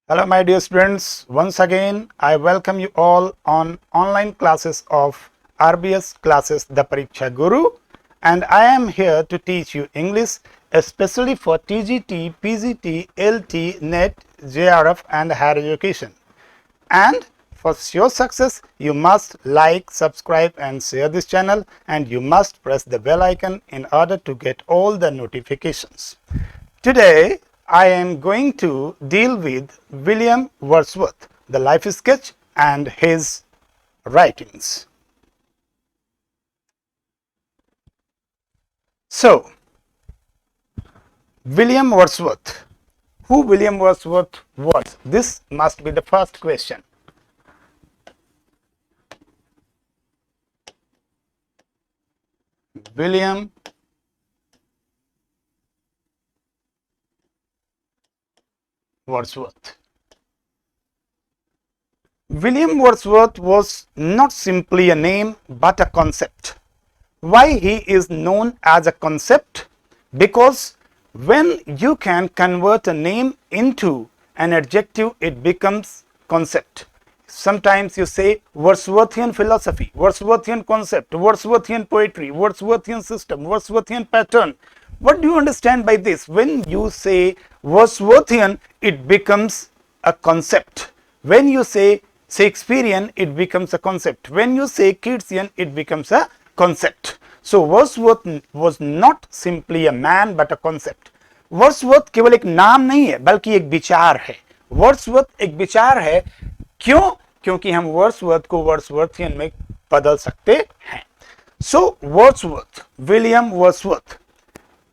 Hello my dear students, once again I welcome you all on online classes of RBS Classes, the Pariksha Guru, and I am here to teach you English especially for TGT, PGT, LT, NET, JRF and higher education. And for your success, you must like, subscribe and share this channel, and you must press the bell icon in order to get all the notifications. Today, I am going to deal with William Wordsworth, the life sketch and his writings. So, William Wordsworth. Who William Wordsworth was? This must be the first question. William Wordsworth. William Wordsworth was not simply a name but a concept. Why he is known as a concept? Because when you can convert a name into an adjective, it becomes concept. Sometimes you say Wordsworthian philosophy, Wordsworthian concept, Wordsworthian poetry, Wordsworthian system, Wordsworthian pattern. What do you understand by this? When you say Wordsworthian, it becomes a concept. When you say Shakespearean, it becomes a concept. When you say Keatsian, it becomes a concept. So Wordsworth was not simply a man but a concept. Wordsworth केवल एक नाम नहीं है बल्कि एक विचार है. Wordsworth एक विचार है. क्यों? क्योंकि हम Wordsworth को Wordsworthian में बदल सकते हैं. So Wordsworth, William Wordsworth.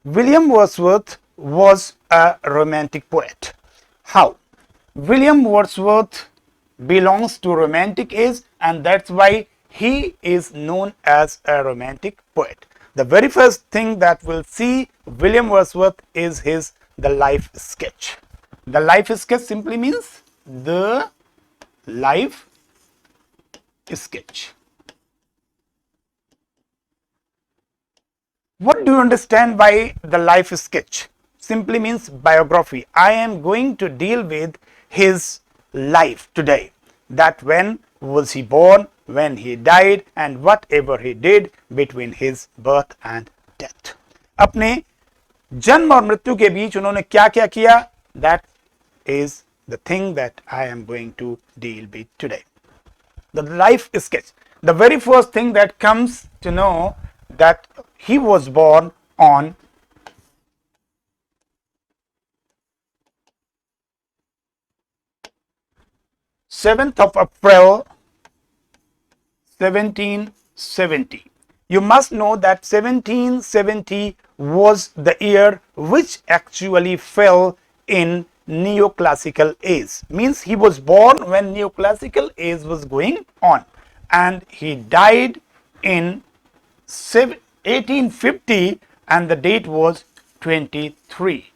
William Wordsworth was a romantic poet. How? William Wordsworth belongs to romantic age, and that's why he is known as a romantic poet. The very first thing that we'll see William Wordsworth is the life sketch. The life sketch simply means the life sketch. What do you understand by the life sketch? Simply means biography. I am going to deal with his life today. That when was he born, when he died, and whatever he did between his birth and death. अपने जन्म और मृत्यु के बीच उन्होंने क्या क्या किया? That is the thing that I am going to deal with today. The life sketch. The very first thing that comes to know that he was born on April 7th, 1770. You must know that 1770 was the year which actually fell in neoclassical age. Means he was born when neoclassical age was going on, and he died in 1850, and the date was 23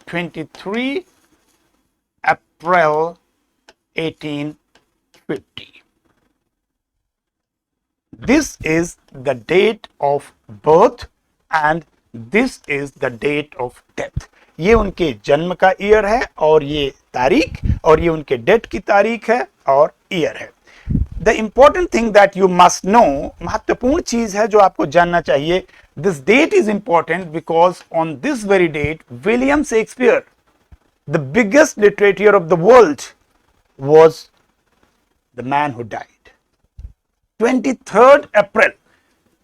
April 1850. This is the date of birth and this is the date of death. ये उनके जन्म का year है और ये तारीख, और ये उनके डेथ की तारीख है और ईयर है. The important thing that you must know, महत्वपूर्ण चीज है जो आपको जानना चाहिए. This date is important because on this very date, William Shakespeare, the biggest literature of the world, was the man who died. 23 अप्रैल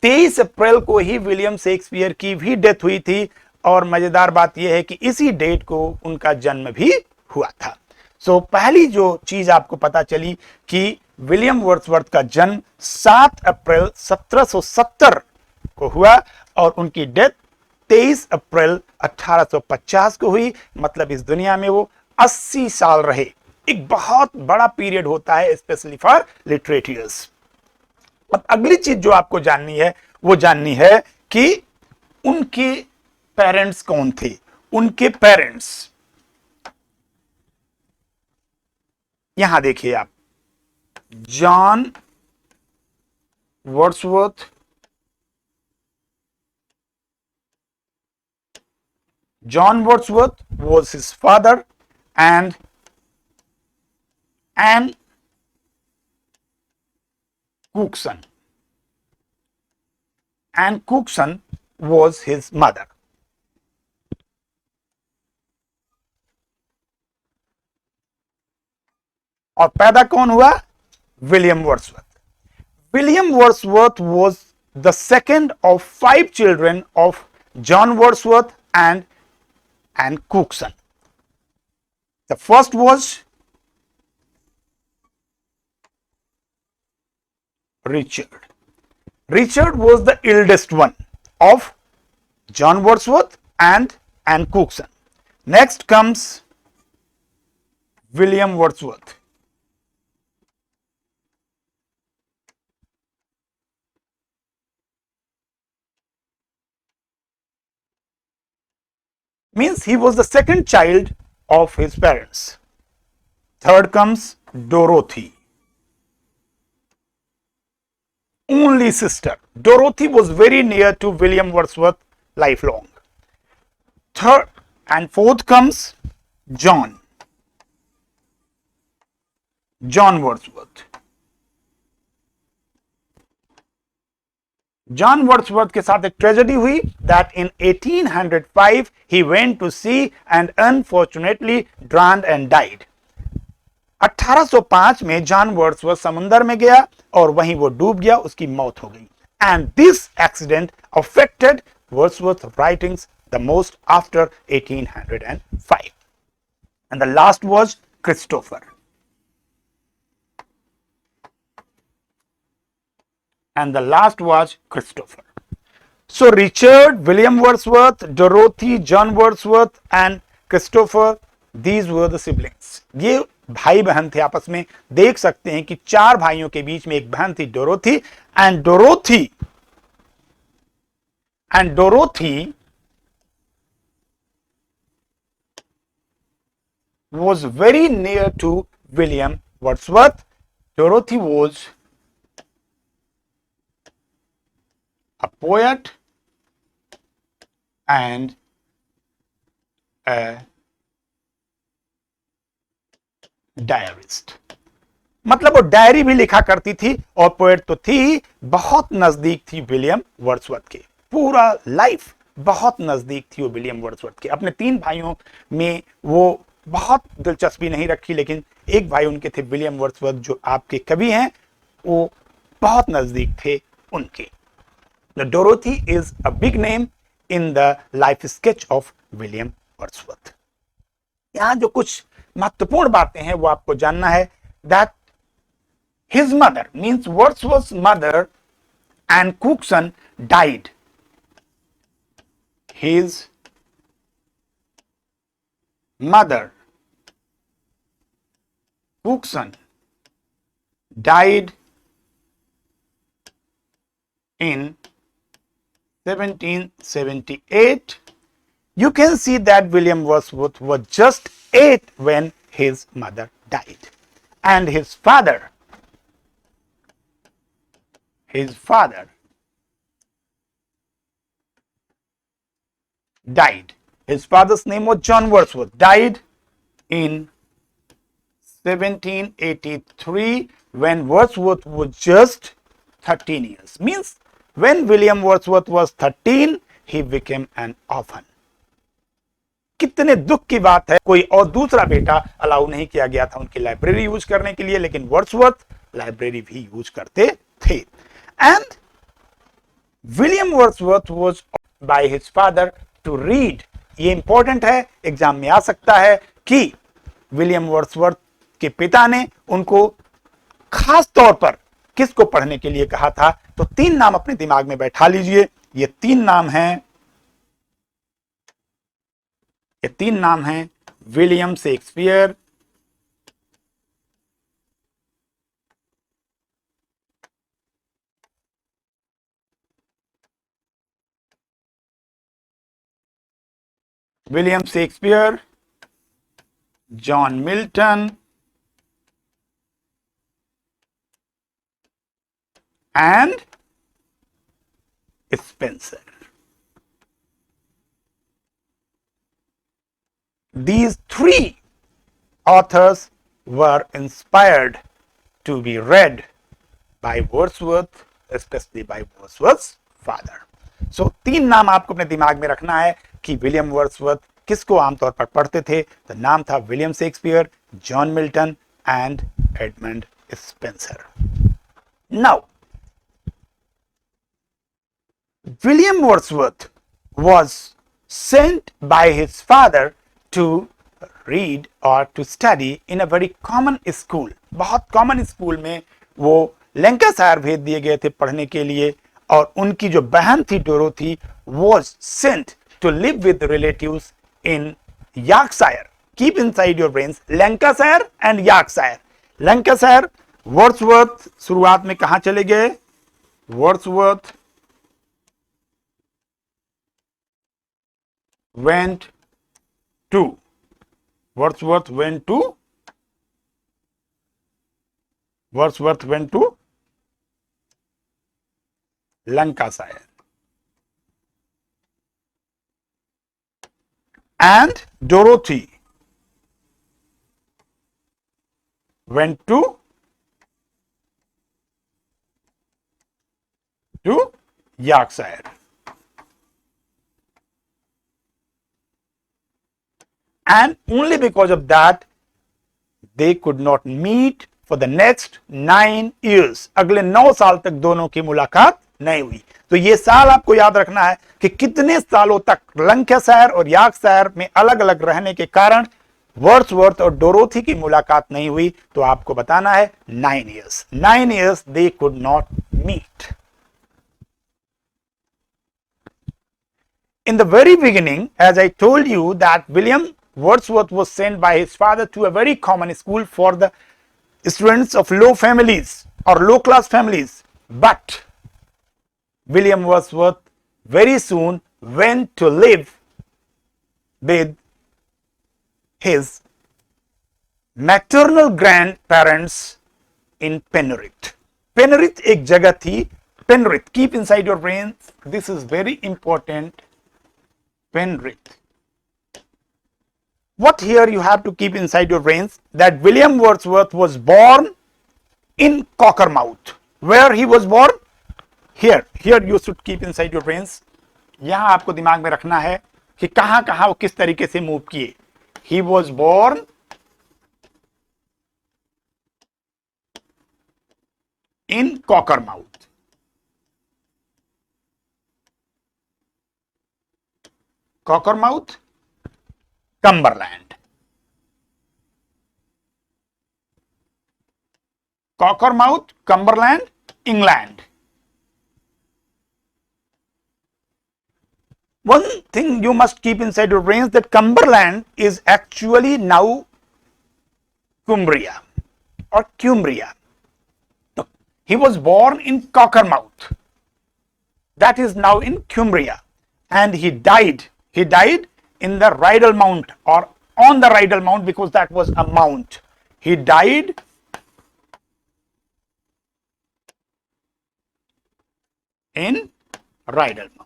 23 अप्रैल को ही विलियम शेक्सपियर की भी डेथ हुई थी, और मजेदार बात यह है कि इसी डेट को उनका जन्म भी हुआ था. सो पहली जो चीज आपको पता चली कि विलियम वर्ड्सवर्थ का जन्म 7 अप्रैल 1770 को हुआ और उनकी डेथ 23 अप्रैल 1850 को हुई. मतलब इस दुनिया में वो 80 साल रहे. एक बहुत बड़ा पीरियड होता है स्पेशली फॉर लिटरेचर्स. अब अगली चीज जो आपको जाननी है वो जाननी है कि उनके पेरेंट्स कौन थे. उनके पेरेंट्स यहां देखिए आप, John Wordsworth, John Wordsworth was his father and and Cookson. And Cookson was his mother. और पैदा कौन हुआ? William Wordsworth. William Wordsworth was the second of 5 children of John Wordsworth and Cookson. The first was Richard. Richard was the eldest one of John Wordsworth and Cookson. Next comes William Wordsworth. Means he was the second child of his parents. Third comes Dorothy, only sister. Dorothy was very near to William Wordsworth lifelong. Third and fourth comes John Wordsworth. John Wordsworth के साथ एक tragedy हुई that in 1805 he went to sea and unfortunately drowned and died. 1805 में John Wordsworth समुद्र में गया और वहीं वो डूब गया, उसकी मौत हो गई. And this accident affected Wordsworth writings the most after 1805. And the last was Christopher. And the last was Christopher. So Richard, William Wordsworth, Dorothy, John Wordsworth and Christopher, these were the siblings. ये भाई बहन थे आपस में. देख सकते हैं कि 4 भाइयों के बीच में एक बहन थी Dorothy, and Dorothy was very near to William Wordsworth. Dorothy was a poet and a डायरिस्ट. मतलब वो डायरी भी लिखा करती थी और पोएट तो थी, बहुत नजदीक थी विलियम वर्ड्सवर्थ के. पूरा लाइफ बहुत नजदीक थी वो विलियम वर्ड्सवर्थ के. अपने 3 भाइयों में वो बहुत दिलचस्पी नहीं रखी, लेकिन एक भाई उनके थे विलियम वर्ड्सवर्थ जो आपके कवि हैं, वो बहुत नजदीक थे उनके. The Dorothy is a big name in the life sketch of William Wordsworth. यहां जो कुछ महत्वपूर्ण बातें हैं वो आपको जानना है. That his mother means Wordsworth's mother and Cookson died. His mother Cookson died in 1778. You can see that William Wordsworth was just 8 when his mother died, and his father died. His father's name was John Wordsworth. Died in 1783 when Wordsworth was just 13 years. Means when William Wordsworth was 13, he became an orphan. कितने दुख की बात है. कोई और दूसरा बेटा allow नहीं किया गया था उनकी लाइब्रेरी यूज करने के लिए, लेकिन वर्ड्सवर्थ लाइब्रेरी भी यूज करते थे. And William Wordsworth was by his father to read. ये इंपॉर्टेंट है, एग्जाम में आ सकता है कि विलियम वर्ड्सवर्थ के पिता ने उनको खास तौर पर किसको पढ़ने के लिए कहा था. तो 3 नाम अपने दिमाग में बैठा लीजिए. ये 3 नाम हैं William Shakespeare, John Milton and Spencer. These 3 authors were inspired to be read by Wordsworth, especially by Wordsworth's father. So तीन नाम आपको अपने दिमाग में रखना है कि विलियम वर्ड्सवर्थ किसको आमतौर पर पढ़ते थे। तो नाम था William Shakespeare, John Milton and Edmund Spenser. Now William Wordsworth was sent by his father to read or to study in a very common school. बहुत common school में वो लैंकाशायर भेज दिए गए थे पढ़ने के लिए, और उनकी जो बहन थी Dorothy was sent to live with relatives in Yorkshire. Keep inside your brains Lancashire and Yorkshire. Lancashire, Wordsworth शुरुआत में कहां चले गए? Wordsworth went to Wordsworth went to Lancashire, and Dorothy went to Yorkshire. And only because of that they could not meet for the next 9 years. अगले 9 साल तक दोनों की मुलाकात नहीं हुई। तो ये साल आपको याद रखना है कि कितने सालों तक लंकाशायर और यॉर्कशायर में अलग अलग रहने के कारण वर्ड्सवर्थ और डोरोथी की मुलाकात नहीं हुई। तो आपको बताना है 9 years. 9 years they could not meet. In the very beginning, as I told you that William Wordsworth was sent by his father to a very common school for the students of low families or low class families. But William Wordsworth very soon went to live with his maternal grandparents in Penrith. Penrith एक जगह थी, Penrith, keep inside your brains, this is very important, Penrith. What here you have to keep inside your brains, that William Wordsworth was born in Cockermouth. Where he was born? Here you should keep inside your brains. यहां आपको दिमाग में रखना है कि कहां कहां वो किस तरीके से मूव किए। He was born in Cockermouth. Cockermouth, Cumberland. Cockermouth, Cumberland, England. One thing you must keep inside your brains, that Cumberland is actually now Cumbria or Cumbria. He was born in Cockermouth, that is now in Cumbria, and he died in the Rydal Mount or on the Rydal Mount, because that was a mount. He died in Rydal Mount.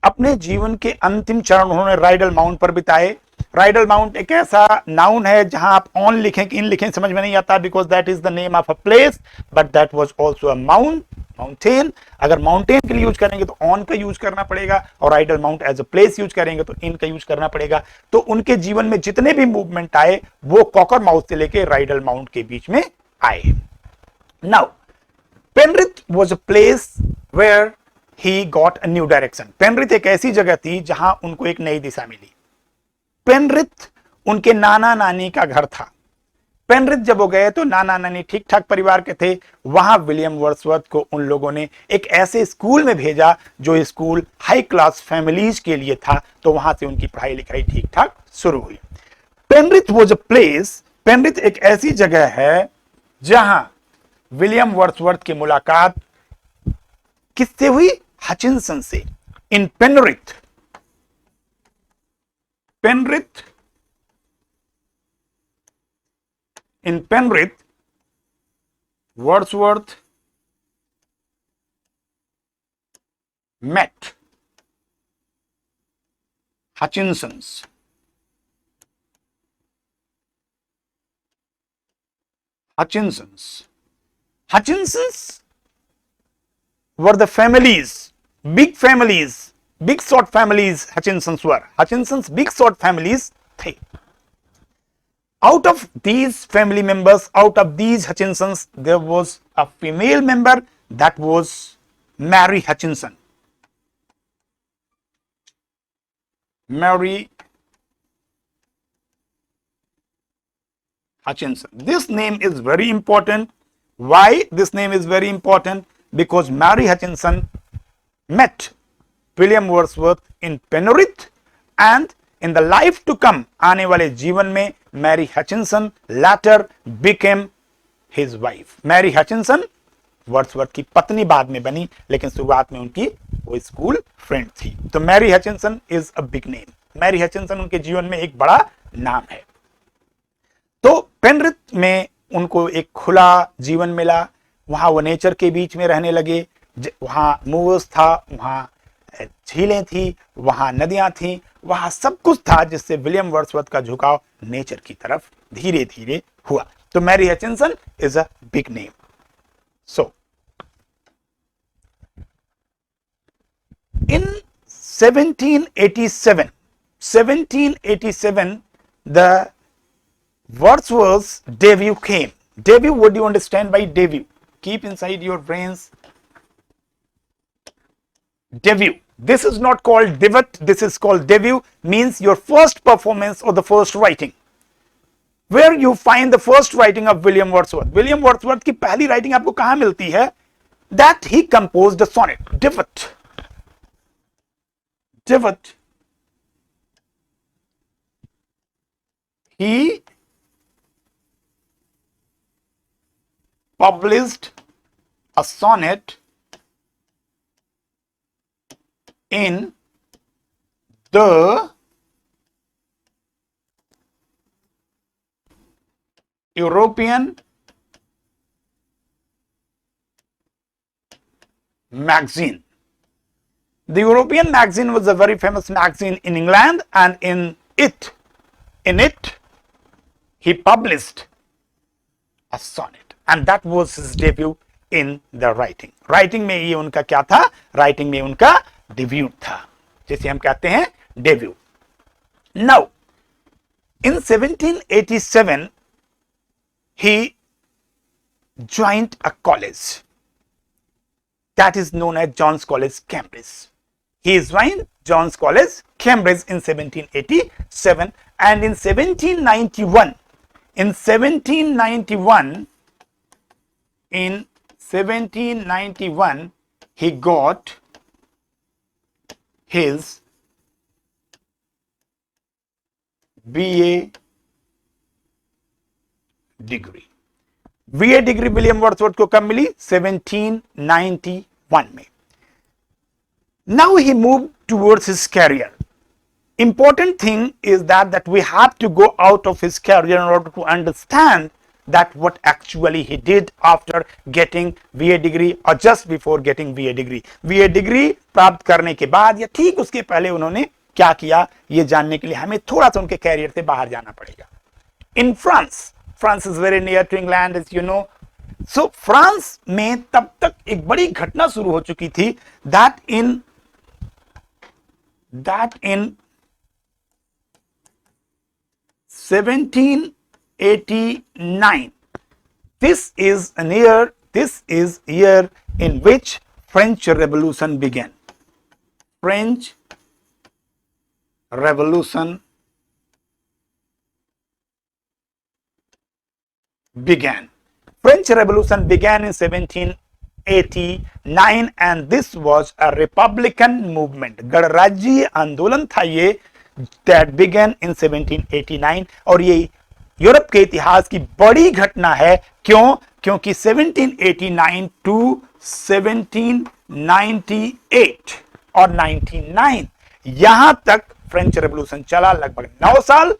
अपने जीवन के अंतिम चरण उन्होंने Rydal mount पर बिताए। Rydal mount एक ऐसा नाउन है जहां आप ऑन लिखें कि इन लिखें समझ में नहीं आता, because that is the name of a place, but that was also a mountain. अगर माउंटेन के लिए यूज करेंगे तो ऑन का यूज करना पड़ेगा, और Rydal Mount as a place use करेंगे तो इन का यूज करना पड़ेगा। तो उनके जीवन में जितने भी मूवमेंट आए वो कॉकरमाउथ से लेके राइडल माउंट के बीच में आए। Now Penrith was a place where he got a new direction. Penrith एक ऐसी जगह थी जहां उनको एक नई दिशा मिली। पेनरिथ उनके नाना नानी का घर था। पेनरिथ जब वो गए तो नाना नानी ठीक ठाक परिवार के थे। वहां विलियम वर्ड्सवर्थ को उन लोगों ने एक ऐसे स्कूल में भेजा जो स्कूल हाई क्लास फैमिलीज के लिए था, तो वहां से उनकी पढ़ाई लिखाई ठीक ठाक शुरू हुई। Penrith was a place, Penrith एक ऐसी जगह है जहां विलियम वर्ड्सवर्थ की मुलाकात किससे हुई? हचिंसन से। In Penrith Wordsworth met Hutchinsons. Hutchinsons were the families, big short families Hutchinsons were. Hutchinsons big short families थे. Out of these family members, out of these Hutchinsons, there was a female member, that was Mary Hutchinson. Mary Hutchinson. This name is very important. Why this name is very important? Because Mary Hutchinson met William Wordsworth in Penrith, and in the life to come, आने वाले जीवन में Mary Hutchinson later became his wife. Mary Hutchinson Wordsworth की पत्नी बाद में बनी, लेकिन शुरुआत में उनकी वो स्कूल फ्रेंड थी. तो Mary Hutchinson is a big name. Mary Hutchinson उनके जीवन में एक बड़ा नाम है. तो पेनरिथ में उनको एक खुला जीवन मिला. वहां वो नेचर के बीच में रहने लगे. वहां मूवर्स था, वहां झीलें थी, वहां नदियां थी, वहां सब कुछ था जिससे विलियम वर्ड्सवर्थ का झुकाव नेचर की तरफ धीरे धीरे हुआ. तो Mary Hutchinson is a big name. So, in 1787, the Wordsworth's debut came. Debut, what do you understand by debut? Keep inside your brains. Debut. This is not called debut, this is called debut, means your first performance or the first writing. Where you find the first writing of William Wordsworth. William Wordsworth की पहली writing आपको कहां मिलती है? That he composed a sonnet, Divot. Divot. He published a sonnet in the European magazine. The European magazine was a very famous magazine in England, and in it he published a sonnet, and that was his debut in the writing. Writing में ये उनका क्या था? Writing में उनका debut था, जिसे हम कहते हैं debut. Now, in 1787 he joined a college that is known as John's College, Cambridge. He joined John's College, Cambridge in 1787, and in 1791, he got his BA degree. BA degree William Wordsworth को कब मिली? 1791 में. Now he moved towards his career. Important thing is that we have to go out of his career in order to understand that what actually he did after getting BA degree or just before getting BA degree. BA degree प्राप्त करने के बाद या ठीक उसके पहले उन्होंने क्या किया, ये जानने के लिए हमें थोड़ा सा उनके कैरियर से बाहर जाना पड़ेगा. In France is very near to England, as you know. So France में तब तक एक बड़ी घटना शुरू हो चुकी थी that in 1789, this is year in which French Revolution began. French Revolution began. French Revolution began in 1789 and this was a republican movement. गणराज्यीय आंदोलन था ये that began in 1789 और ये यूरोप के इतिहास की बड़ी घटना है. क्यों? क्योंकि 1789 to 1798 और 99 यहां तक फ्रेंच रेवोल्यूशन चला, लगभग 9 साल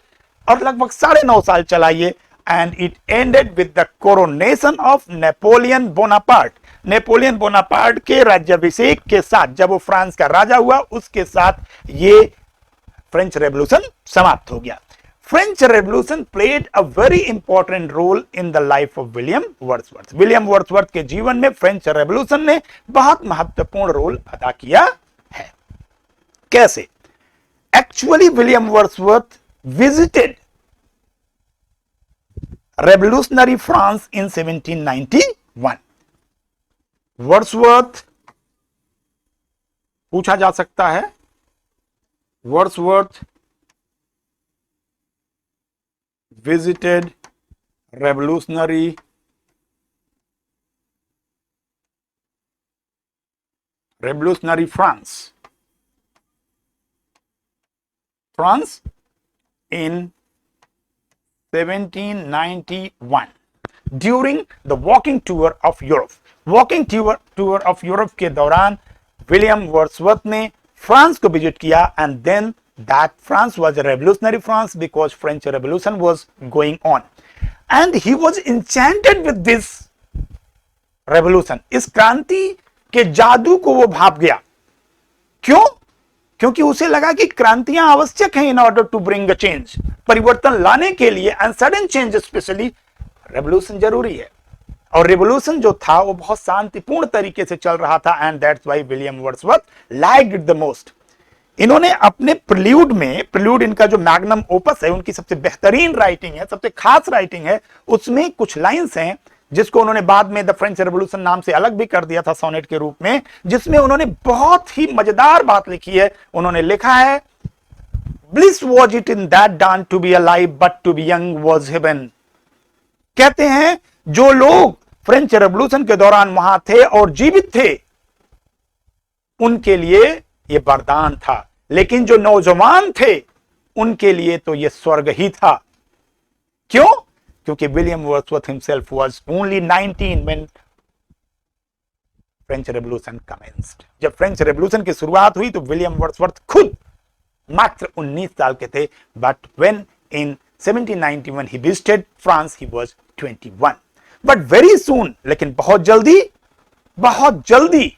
और लगभग 9.5 साल चला ये. And it ended with the coronation of Napoleon Bonaparte. Napoleon Bonaparte के राज्याभिषेक के साथ, जब वो फ्रांस का राजा हुआ, उसके साथ ये फ्रेंच रेवोल्यूशन समाप्त हो गया। French revolution played a very important role in the life of William Wordsworth. William Wordsworth के जीवन में फ्रेंच रेवोल्यूशन ने बहुत महत्वपूर्ण रोल अदा किया है। कैसे? Actually William Wordsworth visited revolutionary France in 1791। Wordsworth पूछा जा सकता है, Wordsworth visited revolutionary France in 1791 during the walking tour of Europe. Walking tour of Europe के दौरान विलियम वर्ड्सवर्थ ने फ्रांस को विजिट किया and then that France was a revolutionary France because French Revolution was going on and he was enchanted with this revolution. इस क्रांति के जादू को वो भाप गया। क्यों? क्योंकि उसे लगा कि क्रांतियां आवश्यक हैं in order to bring a change, परिवर्तन लाने के लिए and sudden change specially revolution जरूरी है। और रेवोल्यूशन जो था वो बहुत शांतिपूर्ण तरीके से चल रहा था and that's why William Wordsworth liked it the most. इन्होंने अपने प्रिल्यूड इनका जो मैग्नम ओपस है, उनकी सबसे बेहतरीन राइटिंग है, सबसे खास राइटिंग है, उसमें कुछ लाइंस हैं जिसको उन्होंने बाद में द फ्रेंच रेवोल्यूशन नाम से अलग भी कर दिया था सोनेट के रूप में, जिसमें उन्होंने बहुत ही मजेदार बात लिखी है। उन्होंने लिखा है, bliss was it in that dawn to be alive but to be young was heaven. कहते हैं जो लोग फ्रेंच रेवोल्यूशन के दौरान वहां थे और जीवित थे उनके लिए ये वरदान था, लेकिन जो नौजवान थे उनके लिए तो ये स्वर्ग ही था। क्यों? क्योंकि William Wordsworth himself was only 19 when French revolution commenced. जब फ्रेंच रेवोल्यूशन की शुरुआत हुई तो विलियम वर्ड्सवर्थ खुद मात्र 19 साल के थे, but when in 1791 he visited France he was 21. But very soon, लेकिन बहुत जल्दी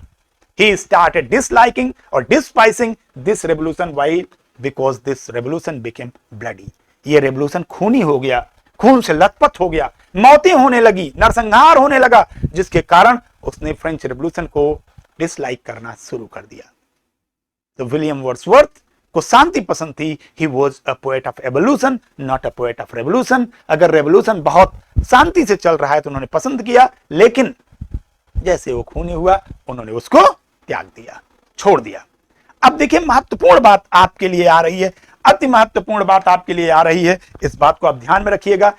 he started disliking or despising this revolution. Why? Because this revolution became bloody. ये revolution खूनी हो गया, खून से लथपथ हो गया, मौतें होने लगी, नरसंहार होने लगा, जिसके कारण उसने फ्रेंच रेवोल्यूशन को डिसलाइक करना शुरू कर दिया। तो विलियम वर्ड्सवर्थ को शांति पसंद थी। He was a poet of evolution not a poet of revolution. अगर रेवोल्यूशन बहुत शांति से चल रहा है तो उन्होंने पसंद किया, लेकिन जैसे वो खूनी हुआ उन्होंने उसको त्याग दिया, छोड़ दिया। अब देखिए महत्वपूर्ण बात आपके लिए आ रही है, अति महत्वपूर्ण बात आपके लिए आ रही है। इस बात को आप ध्यान में रखिएगा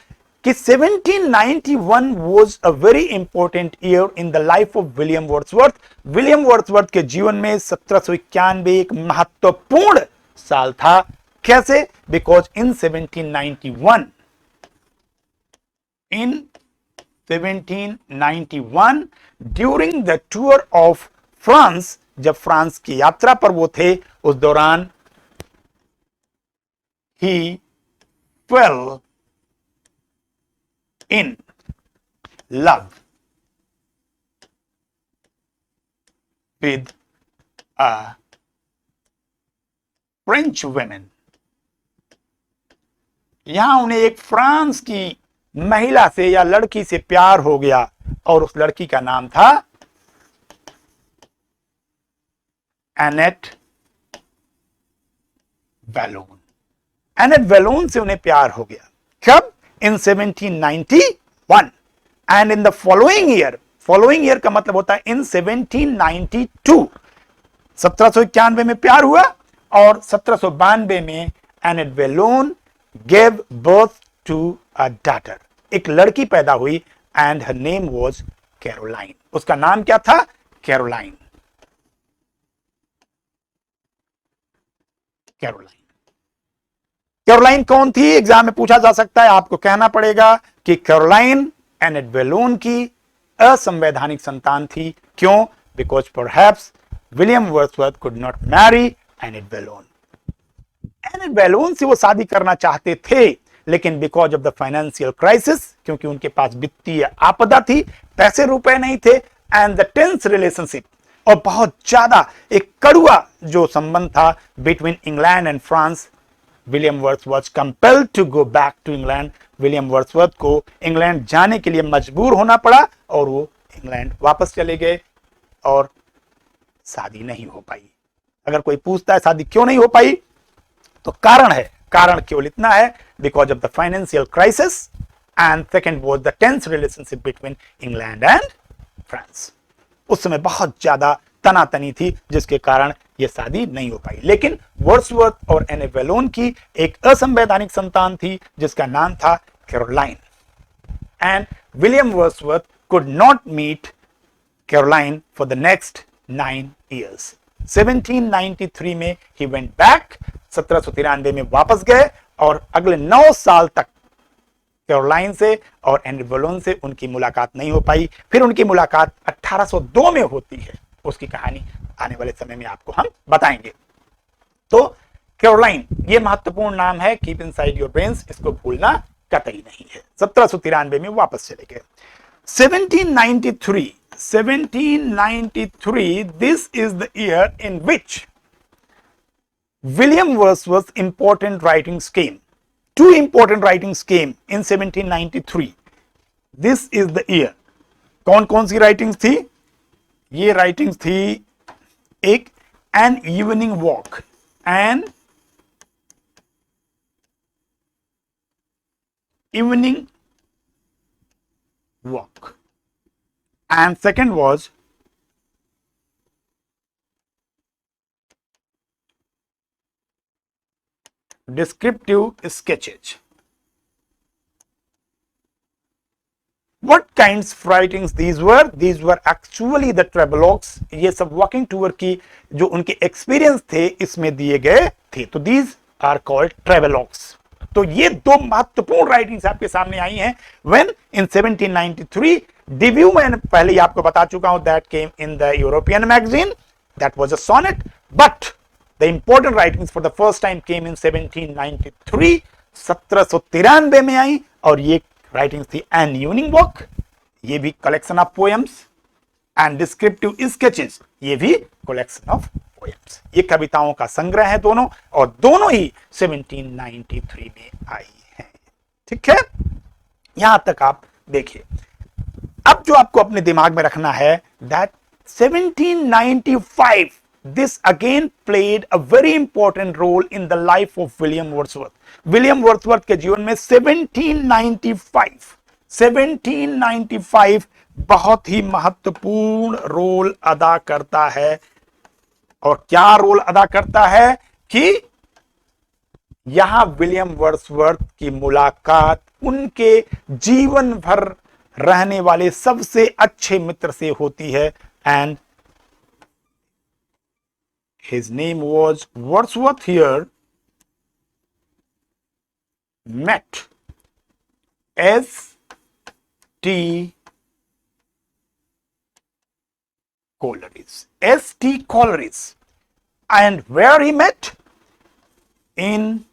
कि 1791 was a very important year in the life of William Wordsworth. William Wordsworth के जीवन में 1791 एक महत्वपूर्ण साल था। कैसे? Because in 1791 during the tour of France, जब फ्रांस की यात्रा पर वो थे, उस दौरान he fell in love with a French woman. यहां उन्हें एक फ्रांस की महिला से या लड़की से प्यार हो गया और उस लड़की का नाम था एनेट वैलोन। एनेट वैलोन से उन्हें प्यार हो गया। कब? इन 1791 and in the following year का मतलब होता है इन 1792। 1791 में प्यार हुआ और 1792 में Annette Vallon gave birth to a daughter, एक लड़की पैदा हुई and her name was Caroline. उसका नाम क्या था? कैरोलाइन। कैरोलाइन कौन थी? एग्जाम में पूछा जा सकता है। आपको कहना पड़ेगा कि कैरोलाइन एनेट वैलोन की असंवैधानिक संतान थी। क्यों? Because perhaps William Wordsworth could not marry Annette Vallon. Annette Vallon से वो शादी करना चाहते थे, लेकिन because of the financial crisis, क्योंकि उनके पास वित्तीय आपदा थी, पैसे रुपए नहीं थे, एंड द टेंस रिलेशनशिप, और बहुत ज्यादा एक कड़ुआ जो संबंध था between England and France, William Wordsworth compelled to go back to England. William Wordsworth को इंग्लैंड जाने के लिए मजबूर होना पड़ा और वो इंग्लैंड वापस चले गए और शादी नहीं हो पाई। अगर कोई पूछता है शादी क्यों नहीं हो पाई, तो कारण केवल इतना है, because of the financial crisis and second was the tense relationship between England and France. उस समय बहुत ज्यादा तनातनी थी जिसके कारण यह शादी नहीं हो पाई। लेकिन वर्ड्सवर्थ और एने वेलोन की एक असंवैधानिक संतान थी जिसका नाम था Caroline, and William Wordsworth could not meet Caroline for the next 9 years। 1793 में ही वेंट बैक, 1793 में वापस गए और अगले 9 साल तक कैरोलाइन से और एने वेलोन से उनकी मुलाकात नहीं हो पाई। फिर उनकी मुलाकात 1802 में होती है। उसकी कहानी आने वाले समय में आपको हम बताएंगे। तो कैरोलाइन ये महत्वपूर्ण नाम है, कीप इनसाइड योर ब्रेन्स, इसको भूलना कतई नहीं है। 1793 में वापस चले गए। 1793, this is the year in which William Wordsworth's important writings came. Two important writings came in 1793. This is the year. कौन कौन सी राइटिंग्स थी? ये राइटिंग्स थी एक an evening walk, an evening walk, and second was descriptive sketches. What kinds of writings these were? These were actually the travelogues. ये सब walking tour की जो उनके एक्सपीरियंस थे इसमें दिए गए थे, तो these are called travelogues। तो ये दो महत्वपूर्ण राइटिंग्स आपके सामने आई हैं। When in 1793 debut, मैंने पहले ही आपको बता चुका हूं, that came in the European magazine, that was a sonnet, but the important writings for the first time came in 1793, 1793 में आई, और ये राइटिंग्स थी एन इवनिंग वॉक, ये भी collection of poems, and descriptive sketches, ये भी कलेक्शन ऑफ पोएम्स। ये कविताओं का संग्रह है दोनों, और दोनों ही 1793 में आई हैं। ठीक है, यहां तक आप देखिए। अब जो आपको अपने दिमाग में रखना है, that 1795 this again played a very important role in the life of William Wordsworth. William Wordsworth के जीवन में 1795 बहुत ही महत्वपूर्ण रोल अदा करता है। और क्या रोल अदा करता है कि यहां विलियम वर्ड्सवर्थ की मुलाकात उनके जीवन भर रहने वाले सबसे अच्छे मित्र से होती है, and his name was Wordsworth here met S.T. Coleridge, and where he met? In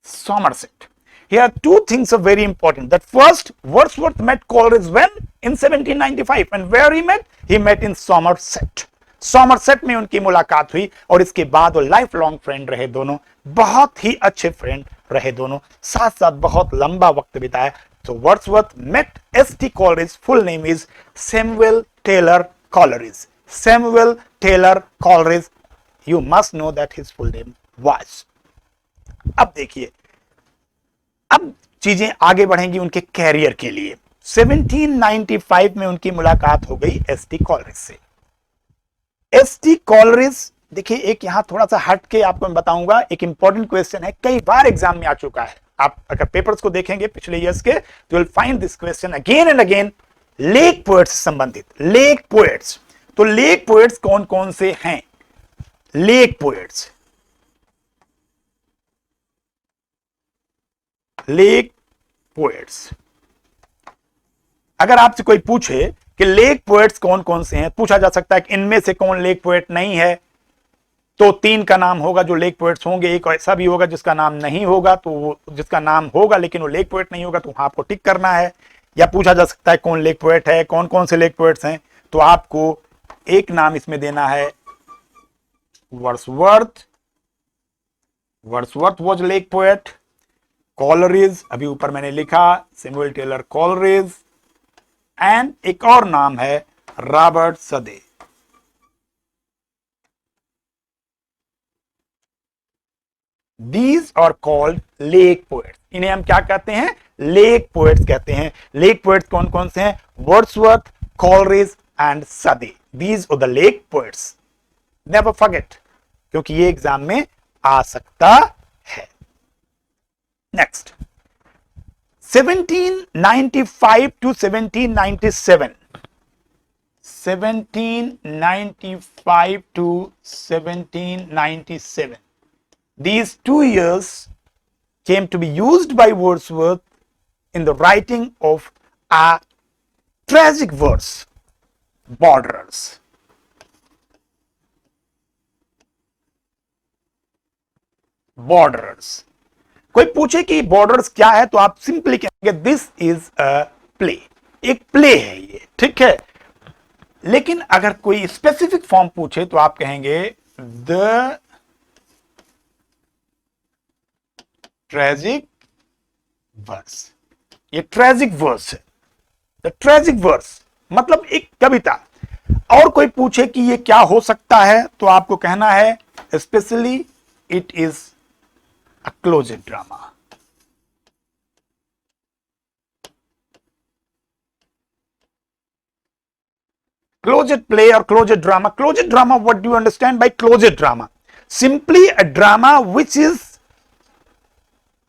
Somerset. Here two things are very important. That first, Wordsworth met Coleridge when? In 1795. And where he met? He met in Somerset. Somerset में उनकी मुलाकात हुई, और इसके बाद वो life long friend रहे दोनों, बहुत ही अच्छे फ्रेंड रहे दोनों, साथ साथ बहुत लंबा वक्त बिताया। So Wordsworth met S.T. Coleridge. Full name is Samuel Taylor Coleridge. Samuel Taylor Coleridge. You must know that his full name was. अब देखिए, अब चीजें आगे बढ़ेंगी उनके कैरियर के लिए। 1795 में उनकी मुलाकात हो गई एस.टी. कॉलरिज से। एस.टी. कॉलरिज, देखिए एक यहां थोड़ा सा हट के आपको मैं बताऊंगा, एक इंपॉर्टेंट क्वेश्चन है, कई बार एग्जाम में आ चुका है। आप अगर पेपर्स को देखेंगे पिछले ईयर्स के, तो will find this question again and again. Lake poets से संबंधित, लेक पोएट्स, तो लेक पोएट्स कौन कौन से हैं? लेक पोएट्स, लेक पोएट्स, अगर आपसे कोई पूछे कि लेक पोएट्स कौन कौन से हैं, पूछा जा सकता है कि इनमें से कौन लेक पोएट नहीं है, तो 3 का नाम होगा जो लेक पोएट्स होंगे। एक ऐसा भी होगा जिसका नाम नहीं होगा, तो वो जिसका नाम होगा लेकिन वो लेक पोएट नहीं होगा, तो वहां आपको टिक करना है। या पूछा जा सकता है कौन लेक पोएट है, कौन कौन से लेक पोएट्स हैं, तो आपको एक नाम इसमें देना है, Wordsworth, Wordsworth was lake poet. Coleridge अभी ऊपर मैंने लिखा, सैमुअल टेलर कॉलरिज। एंड एक और नाम है Robert Sade. These are called lake poets. इन्हें हम क्या कहते हैं? लेक पोएट्स कहते हैं। लेक पोएट्स कौन कौन से हैं? Wordsworth, Coleridge and Southey. These are the lake poets. Never forget, क्योंकि ये एग्जाम में आ सकता है। Next, 1795 to 1797, 1795 to 1797, these 2 years came to be used by Wordsworth in the writing of a tragic verse, Borderers. Borderers. कोई पूछे कि borders क्या है तो आप सिंपली कहेंगे दिस इज अ प्ले। एक प्ले है ये, ठीक है। लेकिन अगर कोई स्पेसिफिक फॉर्म पूछे तो आप कहेंगे द ट्रेजिक वर्स। ये ट्रेजिक वर्स है। द ट्रेजिक वर्स मतलब एक कविता। और कोई पूछे कि ये क्या हो सकता है तो आपको कहना है specially it is a closed drama. Closed play or closed drama. Closed drama, what do you understand by closed drama? Simply a drama which is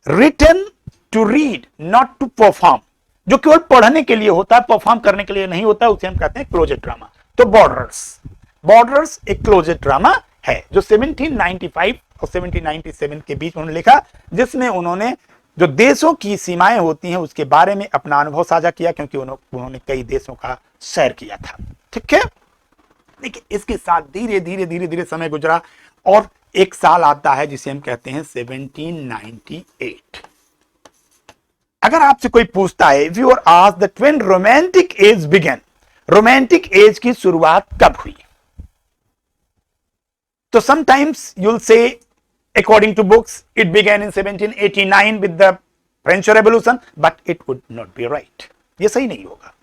written to read, not to perform. जो केवल पढ़ने के लिए होता है, perform करने के लिए नहीं होता, उसे हम कहते हैं क्लोजेड ड्रामा। तो बॉर्डर्स एक क्लोजेड ड्रामा है जो 1795 और 1797 के बीच उन्होंने लिखा, जिसमें उन्होंने जो देशों की सीमाएं होती हैं उसके बारे में अपना अनुभव साझा किया, क्योंकि उन्होंने कई देशों का सैर किया था। ठीक है, देखिए इसके साथ धीरे धीरे धीरे धीरे समय गुजरा और एक साल आता है जिसे हम कहते हैं 1798। अगर आपसे कोई पूछता है if you are asked that when romantic age began, romantic age की शुरुआत कब हुई, तो sometimes you will say according to books it began in 1789 with the French Revolution, but it would not be right. ये सही नहीं होगा।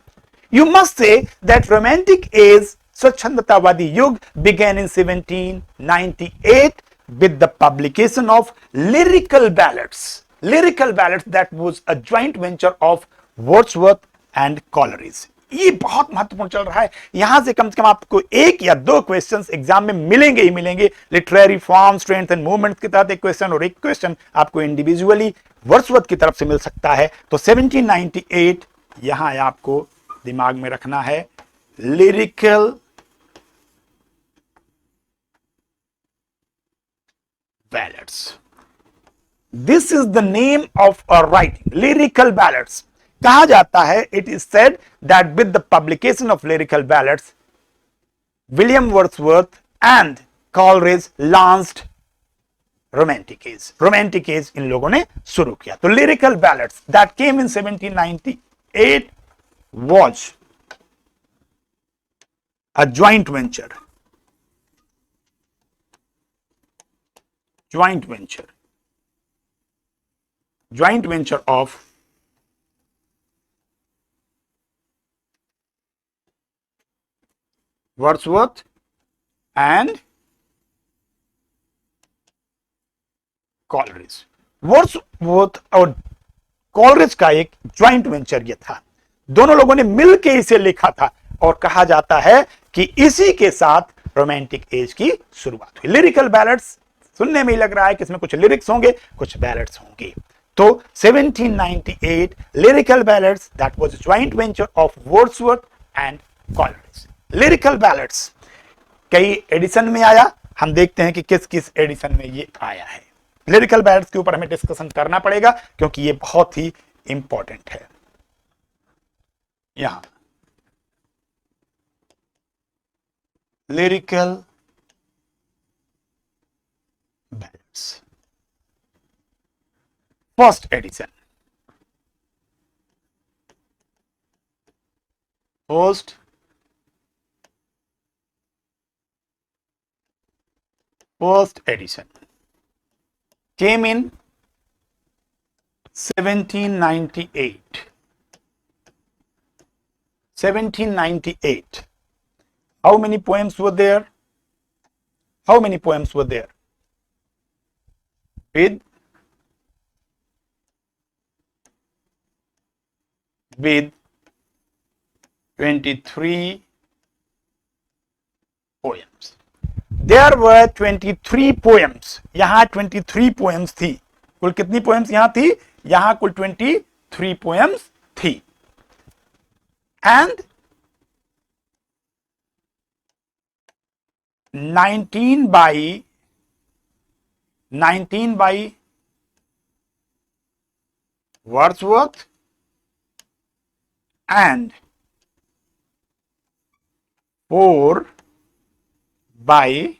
You must say that romantic age स्वच्छंदतावादी युग began in 1798 with the publication of lyrical ballads. Lyrical ballads that was a joint venture of Wordsworth and Coleridge. ये बहुत महत्वपूर्ण चल रहा है। यहां से कम आपको एक या दो क्वेश्चंस एग्जाम में मिलेंगे ही मिलेंगे। Literary form, strength and movement के तहत एक क्वेश्चन और एक क्वेश्चन आपको इंडिविजुअली वर्ड्सवर्थ की तरफ से मिल सकता है। तो 1798 यहां आपको दिमाग में रखना है। Lyrical ballads, this is the name of a writing. Lyrical ballads कहा जाता है, it is said that with the publication of lyrical ballads William Wordsworth and Coleridge launched romantic age. Romantic age इन लोगों ने शुरू किया। तो lyrical ballads that came in 1798 was a joint venture of Wordsworth and Coleridge. Wordsworth और Coleridge का एक joint venture ये था। दोनों लोगों ने मिलकर इसे लिखा था और कहा जाता है कि इसी के साथ रोमांटिक एज की शुरुआत हुई। लिरिकल बैलेड्स सुनने में ही लग रहा है कि इसमें कुछ लिरिक्स होंगे, कुछ बैलेड्स होंगे। तो 1798 lyrical ballads that was joint venture of Wordsworth and Coleridge. Lyrical ballads कई एडिशन में आया, हम देखते हैं कि किस किस एडिशन में ये आया है। लिरिकल बैलेड्स के ऊपर हमें डिस्कशन करना पड़ेगा क्योंकि ये बहुत ही इंपॉर्टेंट है। यहां lyrical ballads first edition, first first edition came in 1798. 1798. How many poems were there? How many poems were there? With 23 poems. There were 23 poems. यहां 23 poems थी. कुल कितनी poems यहां थी? यहां कुल 23 poems थी. And 19 by Wordsworth and 4 by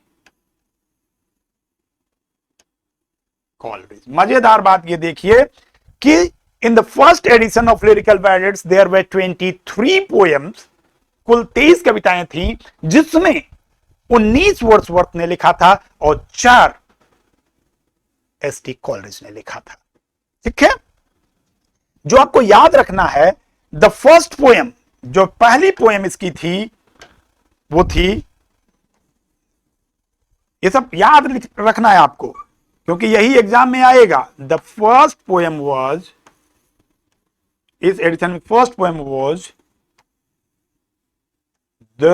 Coleridge. मजेदार बात ये देखिए कि in the first edition of Lyrical Ballads there were 23 poems, कुल 23 कविताएं थी, जिसमें 19 वर्ड्सवर्थ ने लिखा था और 4 एसटी कॉलरिज ने लिखा था. ठीक है. जो आपको याद रखना है, द फर्स्ट पोएम, जो पहली पोएम इसकी थी वो थी, ये सब याद रखना है आपको क्योंकि यही एग्जाम में आएगा. द फर्स्ट पोएम वाज, इस एडिशन में फर्स्ट पोएम वाज द,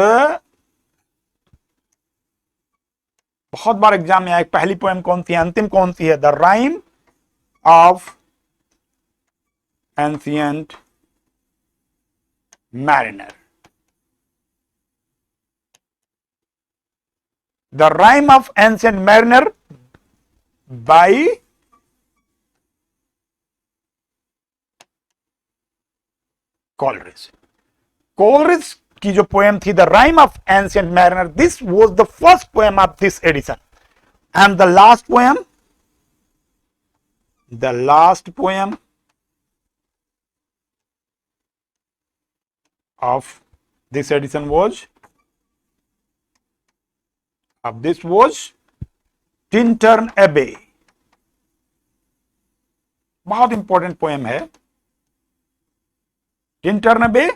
बहुत बार एग्जाम में आए, पहली पोएम कौन सी है, अंतिम कौन सी है? The Rime of Ancient Mariner. The Rime of Ancient Mariner by Coleridge. Coleridge की जो पोएम थी, the Rime of Ancient Mariner, this was the first poem of this edition. And the last poem of this edition was Tintern Abbey. बहुत important poem है, Tintern Abbey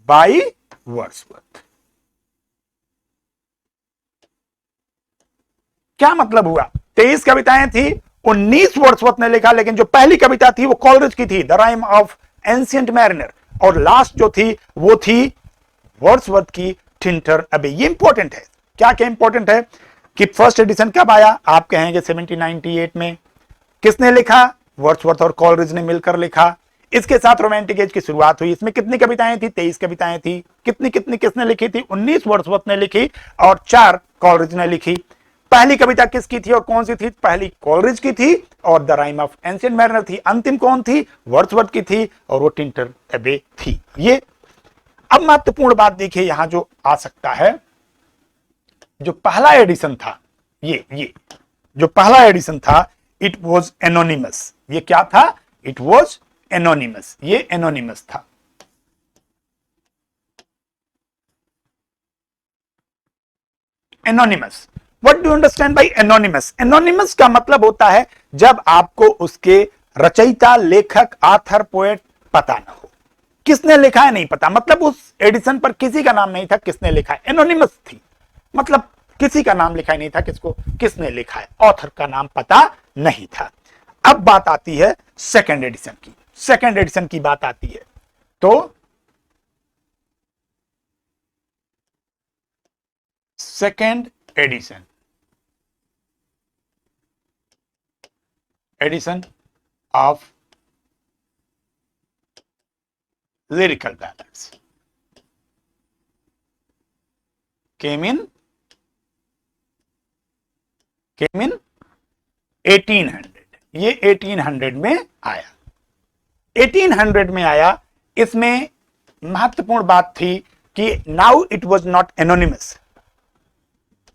by Wordsworth. क्या मतलब हुआ? 23 कविताएं थी, 19 वर्ड्सवर्थ ने लिखा, लेकिन जो पहली कविता थी वो कॉलरिज की थी, the Rime of Ancient mariner, और लास्ट जो थी वो थी वर्ड्सवर्थ की टिंटर एबे. ये इंपॉर्टेंट है. क्या क्या इंपॉर्टेंट है कि फर्स्ट एडिशन कब आया? आप कहेंगे 1798 में. किसने लिखा? वर्ड्सवर्थ और कॉलरिज ने मिलकर लिखा. इसके साथ रोमांटिक एज की शुरुआत हुई. इसमें कितनी कविताएं थी? 23 कविताएं थी. कितनी कितनी किसने लिखी थी? 19 वर्ड्सवर्थ ने लिखी और 4 कॉलरिज ने लिखी. पहली कविता किसकी थी और कौन सी थी? पहली कॉलरिज की थी और the Rime of Ancient mariner थी. अंतिम कौन थी? वर्ड्सवर्थ की थी और वो टिंटर एबे थी. ये अब महत्वपूर्ण बात देखिए यहां जो आ सकता है, जो पहला एडिशन था, ये जो पहला एडिशन था, इट वाज एनोनिमस. ये क्या था? It was anonymous. ये एनोनिमस था. Anonymous. What do you understand by anonymous? Anonymous का मतलब होता है जब आपको उसके रचयिता, लेखक, आथर, पोएट पता ना हो. किसने लिखा है नहीं पता, मतलब उस एडिशन पर किसी का नाम नहीं था, किसने लिखा है. एनोनिमस थी मतलब किसी का नाम लिखा ही नहीं था, किसने लिखा है, ऑथर का नाम पता नहीं था. अब बात आती है सेकेंड एडिशन की. सेकेंड एडिशन की बात आती है तो second edition of lyrical ballads came in 1800. ये 1800 में आया. 1800 में आया. इसमें महत्वपूर्ण बात थी कि now it was not anonymous.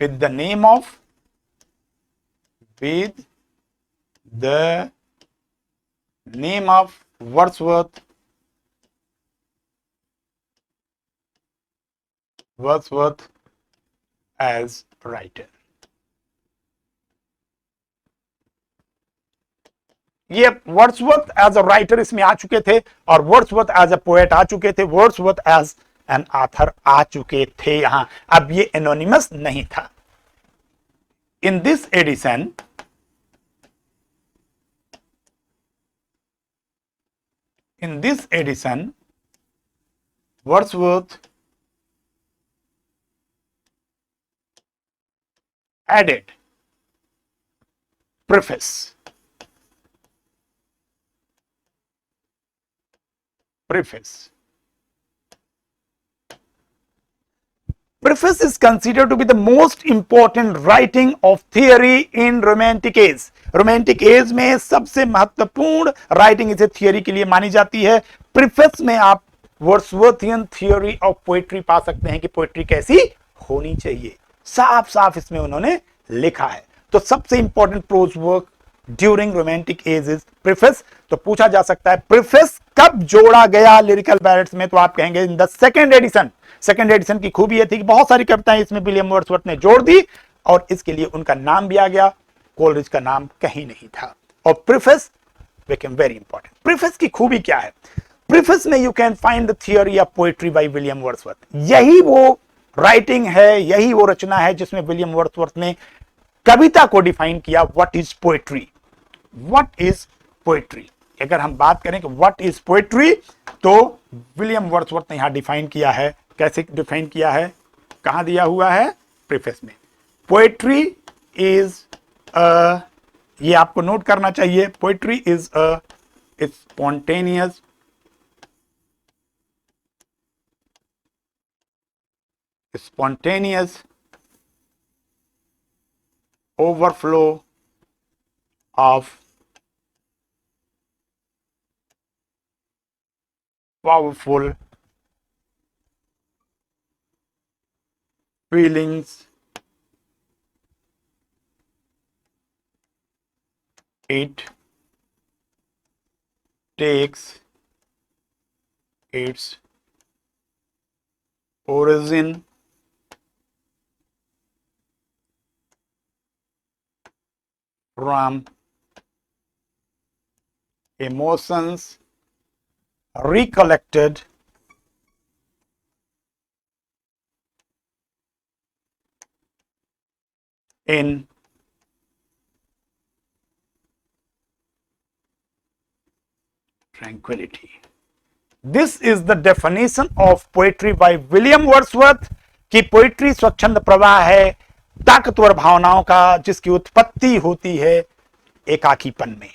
with the name of Wordsworth as writer. ये वर्ड्सवर्थ एज अ राइटर इसमें आ चुके थे और वर्ड्सवर्थ एज अ पोएट आ चुके थे, वर्ड्सवर्थ एज एन ऑथर आ चुके थे यहां। अब ये एनोनिमस नहीं था। In this edition Wordsworth added preface. Preface is considered to be the most important writing of theory in romantic age. Romantic as में सबसे महत्वपूर्ण राइटिंग इसे थियरी के लिए मानी जाती है। प्रीफेस में आप वर्ड्सवर्थियन थियरी ऑफ पोएट्री पा सकते हैं कि पोएट्री कैसी होनी चाहिए। साफ साफ इसमें उन्होंने लिखा है। तो सबसे important prose work during romantic as is preface. तो पूछा जा सकता है प्रीफेस कब जोड़ा गया लिरिकल बैलेट्स में, तो आप कहेंगे in the second edition. Second edition की खूबी यह थी कि बहुत सारी कविताएं इसमें विलियम वर्ड्सवर्थ ने जोड़ दी और इसके लिए उनका नाम भी आ गया, कोलरिज का नाम कहीं नहीं था। और preface became very important. Preface की खूबी क्या है? प्रीफेस में you can find the theory of poetry by William Wordsworth. यही वो राइटिंग है, यही वो रचना है जिसमें विलियम वर्ड्सवर्थ ने कविता को डिफाइन किया। What is poetry? What is poetry? अगर हम बात करें कि व्हाट इज पोएट्री, तो विलियम वर्ड्सवर्थ ने यहां डिफाइन किया है। कैसे डिफाइन किया है? कहां दिया हुआ है? प्रीफेस में। पोएट्री इज ये आपको नोट करना चाहिए। Poetry is a spontaneous overflow of powerful feelings, it takes its origin from emotions recollected in tranquility. This is the definition of poetry by William Wordsworth कि पोइट्री स्वच्छंद प्रवाह है ताकतवर भावनाओं का जिसकी उत्पत्ति होती है एकाकीपन में।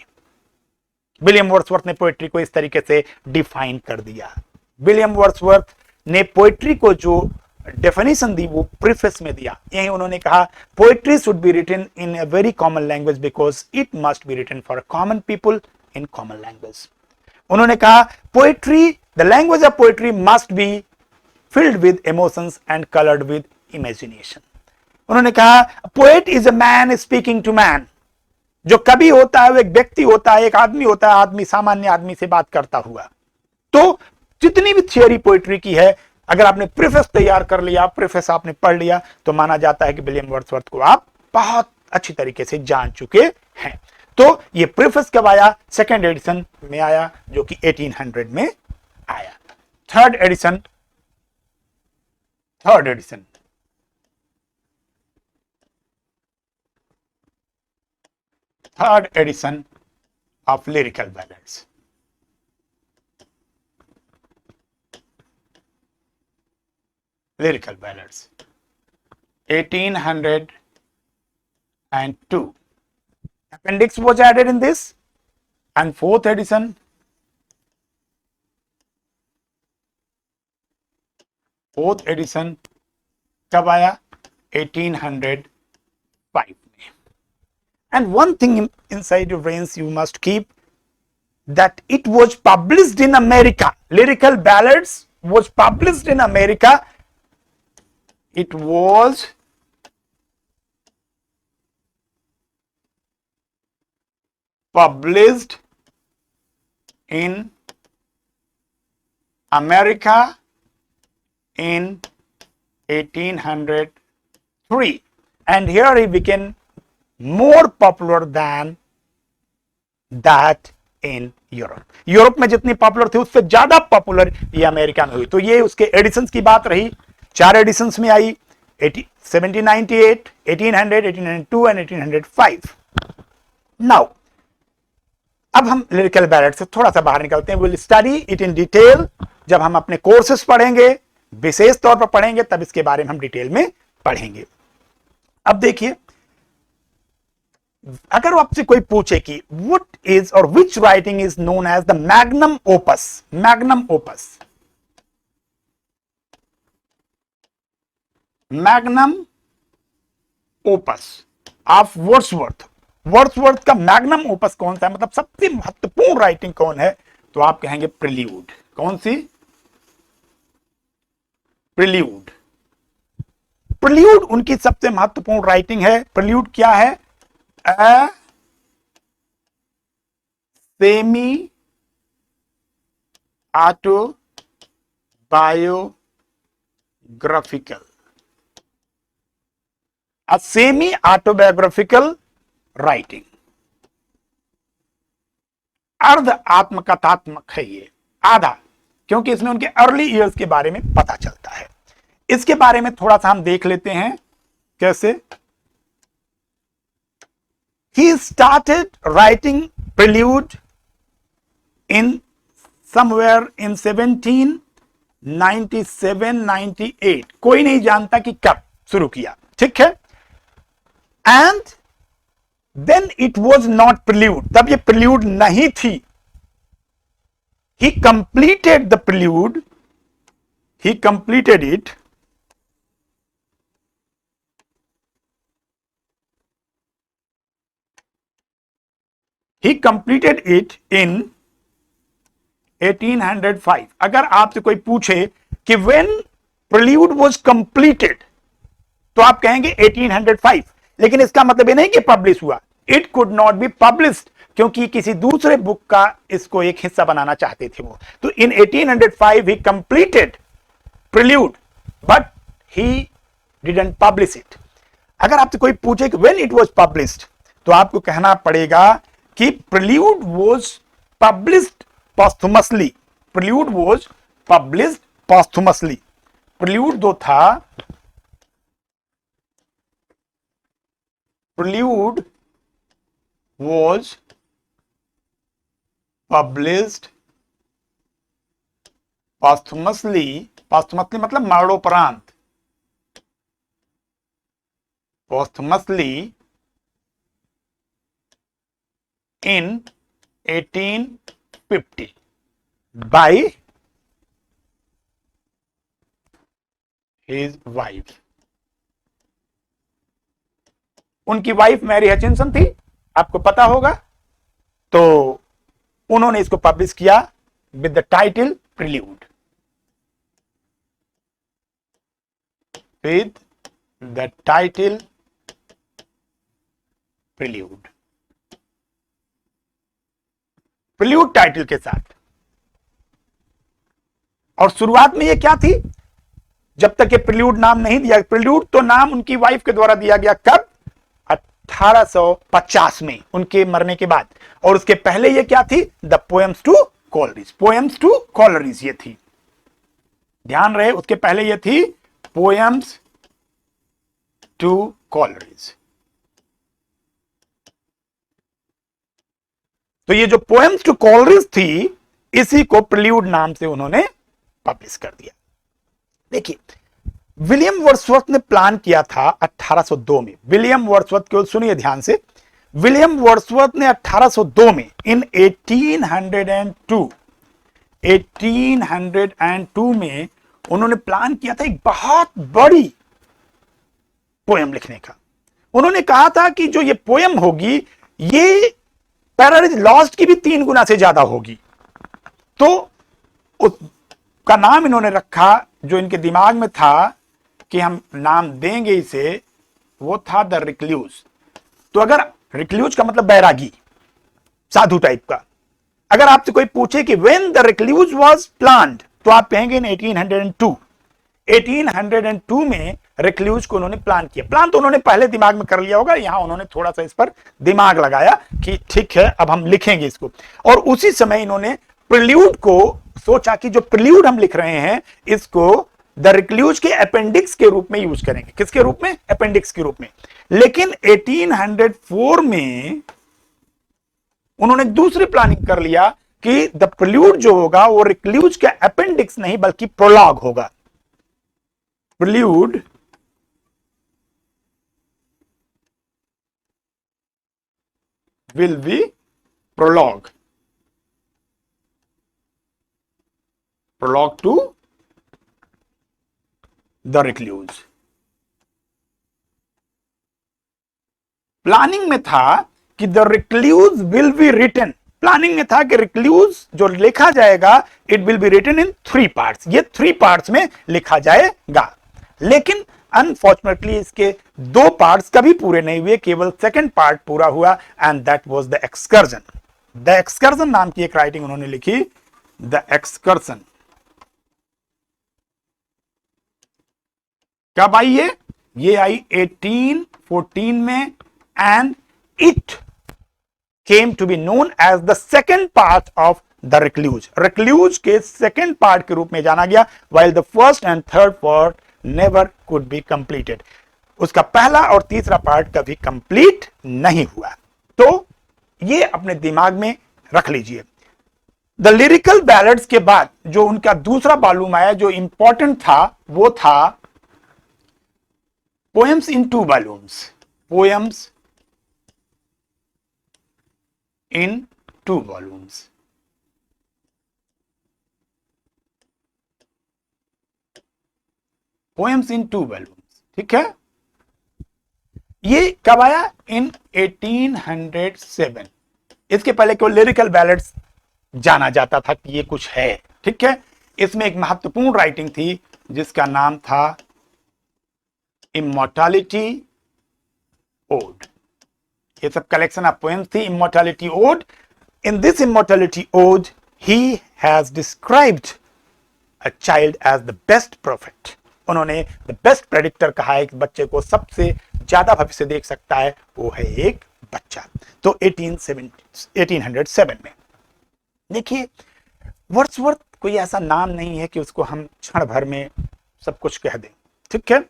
विलियम वर्ड्सवर्थ ने पोइट्री को इस तरीके से डिफाइन कर दिया। विलियम वर्ड्सवर्थ ने पोइट्री को जो डेफिनेशन दी वो प्रीफेस में दिया। यही उन्होंने कहा poetry should be written in a very common language because it must be written for a common people in common language. उन्होंने कहा poetry, the language of poetry must be filled with emotions and coloured with imagination. उन्होंने कहा poet is a man speaking to man. जो कवि होता है वो एक व्यक्ति होता है, एक आदमी होता है, आदमी सामान्य आदमी से बात करता हुआ। तो जितनी भी थियोरी पोइट्री की है, अगर आपने प्रीफेस तैयार कर लिया, प्रीफेस आपने पढ़ लिया, तो माना जाता है कि विलियम वर्ड्सवर्थ को आप बहुत अच्छी तरीके से जान चुके हैं। तो ये प्रीफेस कब आया? सेकेंड एडिशन में आया, जो कि 1800 में आया। Third edition of lyrical ballads. Lyrical ballads, 1802. Appendix was added in this, and fourth edition कब आया? 1805 में। And one thing inside your brains you must keep, that it was published in America. Lyrical ballads was published in America. It was published in America in 1803, and here he became more popular than that in Europe. Europe में जितनी popular थी उससे ज्यादा popular ये America में हुई। तो ये उसके एडिशंस की बात रही, 4 एडिशंस में आई, 1798, 1800, 1802 एंड 1805। नाउ अब हम लिरिकल बैलेट से थोड़ा सा बाहर निकलते हैं। Will study it in detail, जब हम अपने कोर्सेस पढ़ेंगे, विशेष तौर पर पढ़ेंगे, तब इसके बारे में हम डिटेल में पढ़ेंगे। अब देखिए, अगर आपसे कोई पूछे कि व्हाट इज और which writing is known as the magnum opus, magnum opus, magnum opus of Wordsworth, Wordsworth का मैग्नम ओपस कौन सा है, मतलब सबसे महत्वपूर्ण राइटिंग कौन है, तो आप कहेंगे प्रिल्यूड। कौन सी? प्रिल्यूड। प्रिल्यूड उनकी सबसे महत्वपूर्ण राइटिंग है। प्रिल्यूड क्या है? A semi autobiographical, a semi autobiographical writing, अर्ध आत्मकथात्मक है ये, आधा, क्योंकि इसमें उनके अर्ली ईयर्स के बारे में पता चलता है। इसके बारे में थोड़ा सा हम देख लेते हैं कैसे। He started writing prelude in somewhere in 1797-98, कोई नहीं जानता कि कब शुरू किया, ठीक है। And then it was not prelude, तब ये prelude नहीं थी। He completed the prelude, he completed it in 1805। अगर आपसे कोई पूछे कि when prelude was completed, तो आप कहेंगे 1805, लेकिन इसका मतलब ये नहीं कि पब्लिश हुआ। It could not be published, क्योंकि किसी दूसरे बुक का इसको एक हिस्सा बनाना चाहते थे वो। तो in 1805 he completed prelude, but he didn't publish it। अगर आपसे कोई पूछे कि when it was published, तो आपको कहना पड़ेगा कि prelude was published posthumously, prelude was published posthumously। prelude जो था, prelude was published posthumously, posthumously मतलब मरणोपरांत, posthumously in 1850 by his wife। उनकी वाइफ मैरी हचिनसन थी, आपको पता होगा। तो उन्होंने इसको पब्लिश किया with the title prelude, with the title prelude, prelude title के साथ। और शुरुआत में ये क्या थी, जब तक ये प्रिल्यूड नाम नहीं दिया, प्रिल्यूड तो नाम उनकी वाइफ के द्वारा दिया गया, कब? 1850 में, उनके मरने के बाद। और उसके पहले ये क्या थी? The poems to Coleridge, poems to Coleridge ये थी, ध्यान रहे, उसके पहले ये थी पोएम्स टू कॉलरीज। तो ये जो पोएम्स टू कॉलरीज थी, इसी को प्रिल्यूड नाम से उन्होंने पब्लिश कर दिया। देखिए, विलियम वर्ड्सवर्थ ने प्लान किया था 1802 में। विलियम वर्ड्सवर्थ को सुनिए ध्यान से। विलियम वर्ड्सवर्थ ने 1802 में, इन 1802 में उन्होंने प्लान किया था एक बहुत बड़ी पोएम लिखने का। उन्होंने कहा था कि जो ये पोएम होगी, ये पैराडाइज लॉस्ट की भी 3 गुना से ज्यादा होगी। तो उसका नाम इन्होंने रखा, जो इनके दिमाग में था कि हम नाम देंगे इसे, वो था द रिक्ल्यूज। तो अगर रिक्ल्यूज का मतलब बैरागी, साधु टाइप का। अगर आपसे कोई पूछे कि when the recluse was planned, तो आप कहेंगे इन 1802। 1802 में रिक्लूज को उन्होंने प्लान किया। प्लान तो उन्होंने पहले दिमाग में कर लिया होगा, यहां उन्होंने थोड़ा सा इस पर दिमाग लगाया कि ठीक है अब हम लिखेंगे इसको। और उसी समय इन्होंने प्रिल्यूड को सोचा कि जो प्रिल्यूड हम लिख रहे हैं इसको द रिक्लूज के अपेंडिक्स के रूप में यूज करेंगे। किसके रूप में? अपेंडिक्स के रूप में। लेकिन 1804 में उन्होंने दूसरी प्लानिंग कर लिया कि द प्रिल्यूड जो होगा वो रिक्लूज के अपेंडिक्स नहीं बल्कि प्रोलॉग होगा। Prelude will be prologue to the recluse। Planning में था कि the recluse will be written, planning में था कि रिक्लूज जो लिखा जाएगा it will be written in 3 parts, ये 3 पार्ट्स में लिखा जाएगा। लेकिन अनफॉर्चुनेटली इसके 2 पार्ट्स कभी पूरे नहीं हुए, केवल सेकंड पार्ट पूरा हुआ and that was the excursion. The excursion नाम की एक राइटिंग उन्होंने लिखी, द एक्सकर्जन। कब आई ये आई 1814 में and it came to be known as the second part of the recluse। recluse के second part के रूप में जाना गया, while the first and third part never could be completed। उसका पहला और तीसरा पार्ट कभी कंप्लीट नहीं हुआ। तो ये अपने दिमाग में रख लीजिए। द लिरिकल बैलेड्स के बाद जो उनका दूसरा वॉल्यूम आया जो इंपॉर्टेंट था वो था poems in 2 volumes, poems in 2 volumes। poems in 2 volumes, ठीक है। ये कब आया? इन 1807। इसके पहले केवल लिरिकल बैलेड्स जाना जाता था कि ये कुछ है, ठीक है। इसमें एक महत्वपूर्ण राइटिंग थी जिसका नाम था इमॉर्टैलिटी ओड। ये सब कलेक्शन ऑफ पोएम्स थी, immortality ode. In this immortality ode he has described a child as the best prophet. उन्होंने द बेस्ट प्रेडिक्टर कहा है कि बच्चे को सबसे ज्यादा भविष्य देख सकता है वो है एक बच्चा। तो 1807 में देखिए, वर्ड्सवर्थ कोई ऐसा नाम नहीं है कि उसको हम क्षण भर में सब कुछ कह दें, ठीक है।